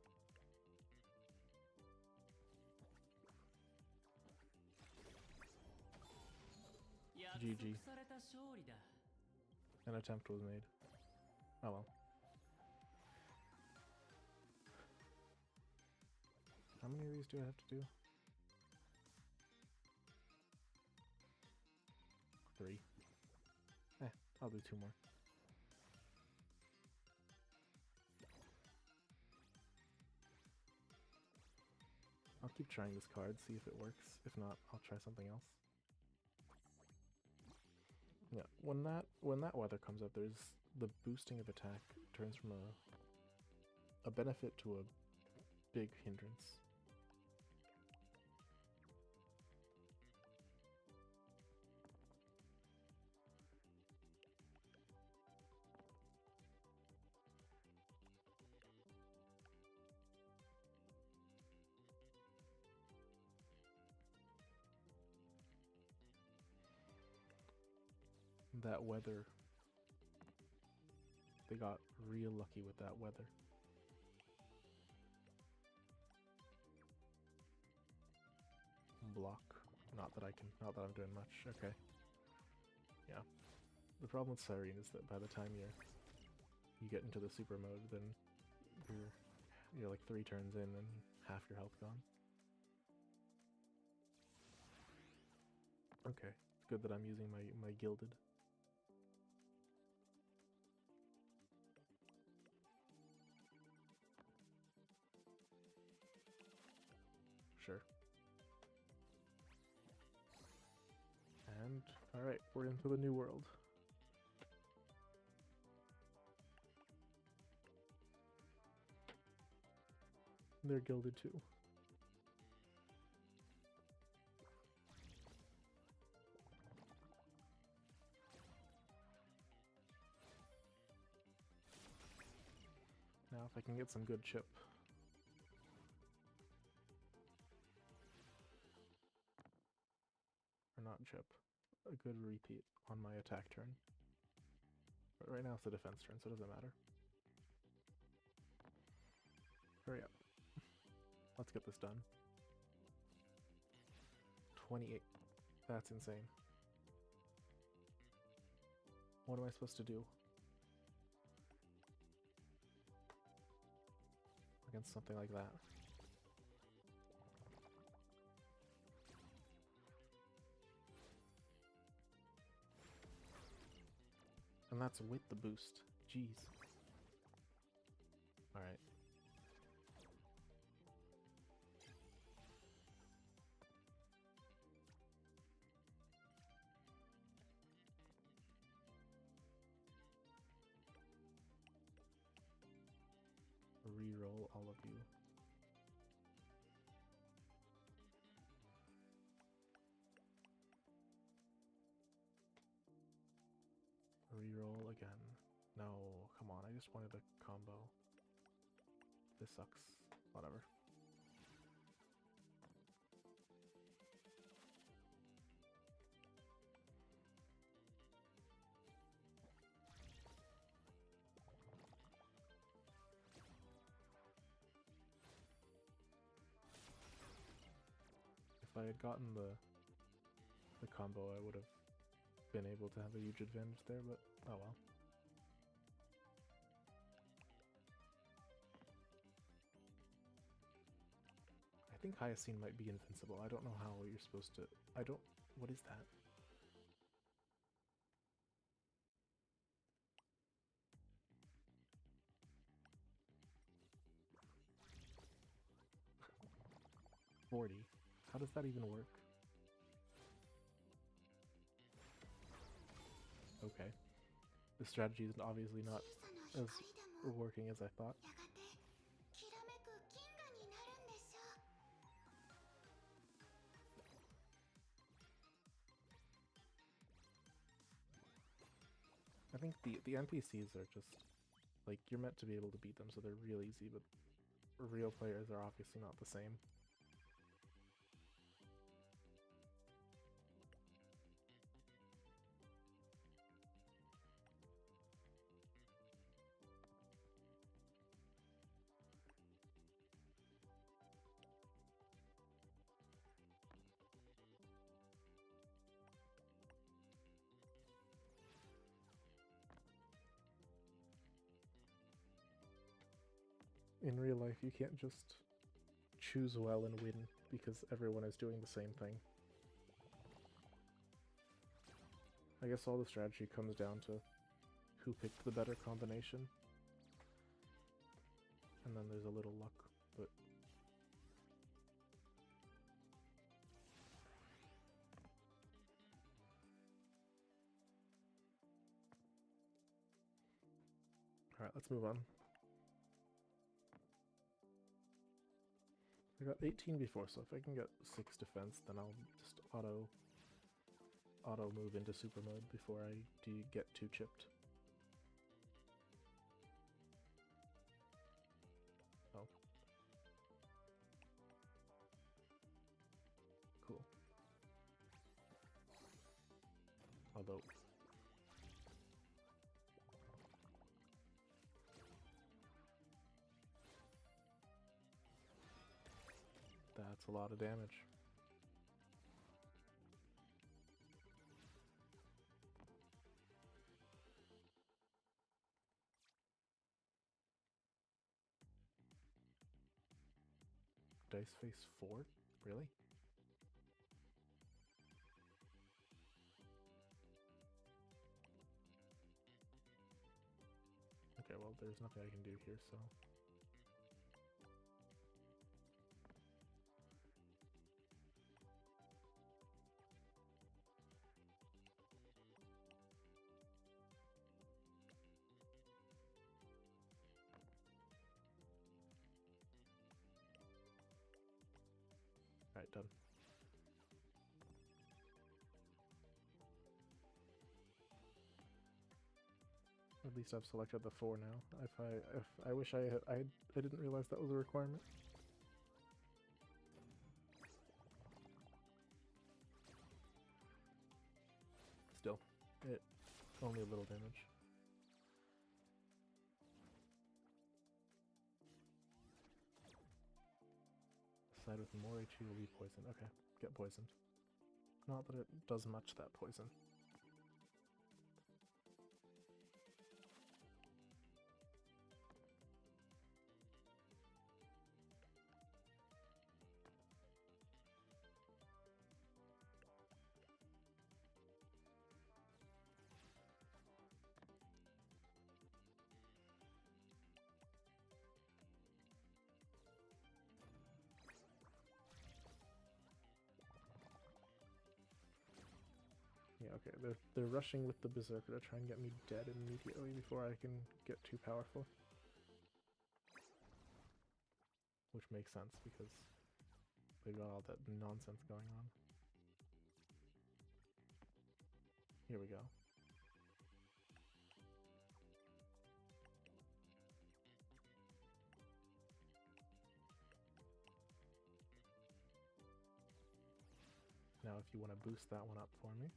GG. An attempt was made. Oh well. How many of these do I have to do? 3. I'll do 2 more. I'll keep trying this card, see if it works. If not, I'll try something else. Yeah, when that weather comes up, there's the boosting of attack turns from a benefit to a big hindrance. That weather, they got real lucky with that weather. Block. Not that I'm doing much. Okay. Yeah. The problem with Siren is that by the time you get into the super mode, then you're like 3 turns in and half your health gone. Okay, it's good that I'm using my gilded. Sure. And, alright, we're into the new world. They're gilded too. Now if I can get some good chip. Or not chip. A good repeat on my attack turn. But right now it's a defense turn, so it doesn't matter. Hurry up. Let's get this done. 28. That's insane. What am I supposed to do against something like that? And that's with the boost. Jeez. Alright. Reroll all of you. Reroll again. No, come on, I just wanted a combo. This sucks. Whatever. If I had gotten the combo, I would have been able to have a huge advantage there, but oh well. I think Hyacine might be invincible. I don't know how you're supposed to... What is that? $40. How does that even work? Okay. The strategy is obviously not as working as I thought. I think the NPCs are just, like, you're meant to be able to beat them, so they're real easy, but real players are obviously not the same. In real life, you can't just choose well and win because everyone is doing the same thing. I guess all the strategy comes down to who picked the better combination. And then there's a little luck, but... Alright, let's move on. I got 18 before, so if I can get 6 defense, then I'll just auto move into super mode before I do get too chipped. Oh. Cool. Although... that's a lot of damage. dice face 4? Really? Okay, well, there's nothing I can do here, so... Alright, done. At least I've selected the 4 now. If I wish I didn't realize that was a requirement. Still, it only a little damage. Side with more HP will be poisoned. Okay, get poisoned. Not that it does much, that poison. Yeah, okay, they're rushing with the Berserker to try and get me dead immediately before I can get too powerful. Which makes sense, because they've got all that nonsense going on. Here we go. Now if you want to boost that one up for me.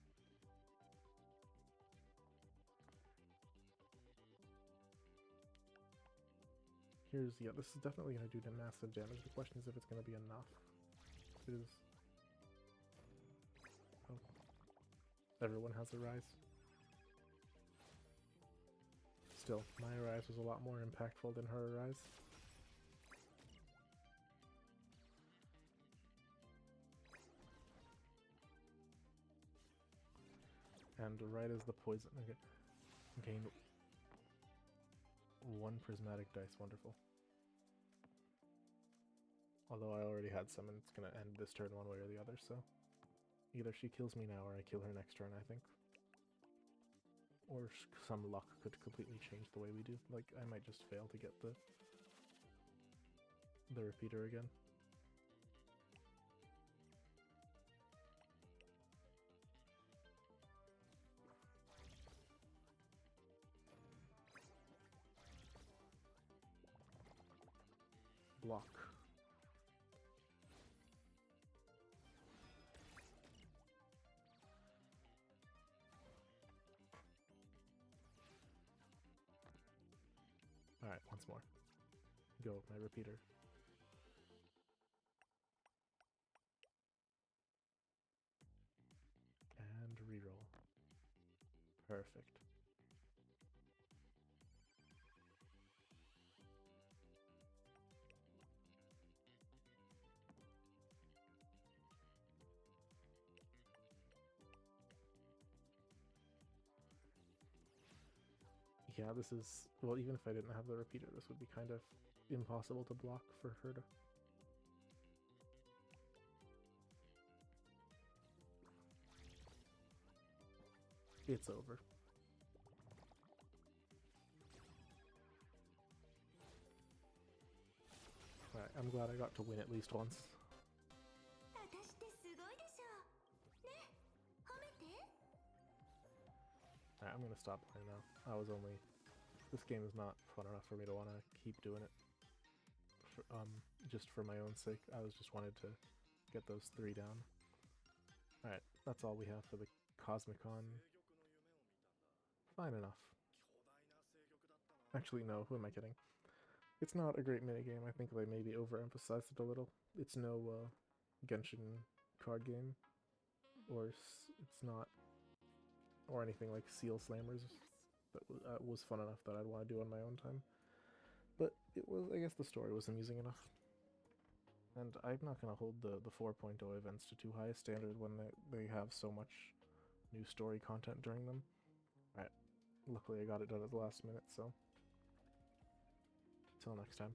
Here's, yeah, this is definitely going to do massive damage. The question is if it's going to be enough. It is... Oh. Everyone has a rise. Still, my rise was a lot more impactful than her rise. And right as the poison... Okay. Gain 1 prismatic dice, wonderful. Although I already had some and it's gonna end this turn one way or the other, so... Either she kills me now or I kill her next turn, I think. Or some luck could completely change the way we do. Like, I might just fail to get the repeater again. Block. Alright, once more. Go, my repeater. And reroll. Perfect. Yeah, this is... Well, even if I didn't have the repeater, this would be kind of impossible to block for her to... It's over. Alright, I'm glad I got to win at least once. Alright, I'm gonna stop playing now. I was only... This game is not fun enough for me to want to keep doing it. Just for my own sake. I just wanted to get those 3 down. Alright, that's all we have for the Cosmicon. Fine enough. Actually, no, who am I kidding? It's not a great minigame. I think they maybe overemphasized it a little. It's no Genshin card game. Or it's not... Or anything like Seal Slammers. That was fun enough that I'd want to do on my own time. But it was, I guess the story was amusing enough. And I'm not going to hold the 4.0 events to too high a standard when they have so much new story content during them. Alright, luckily I got it done at the last minute, so... Till next time.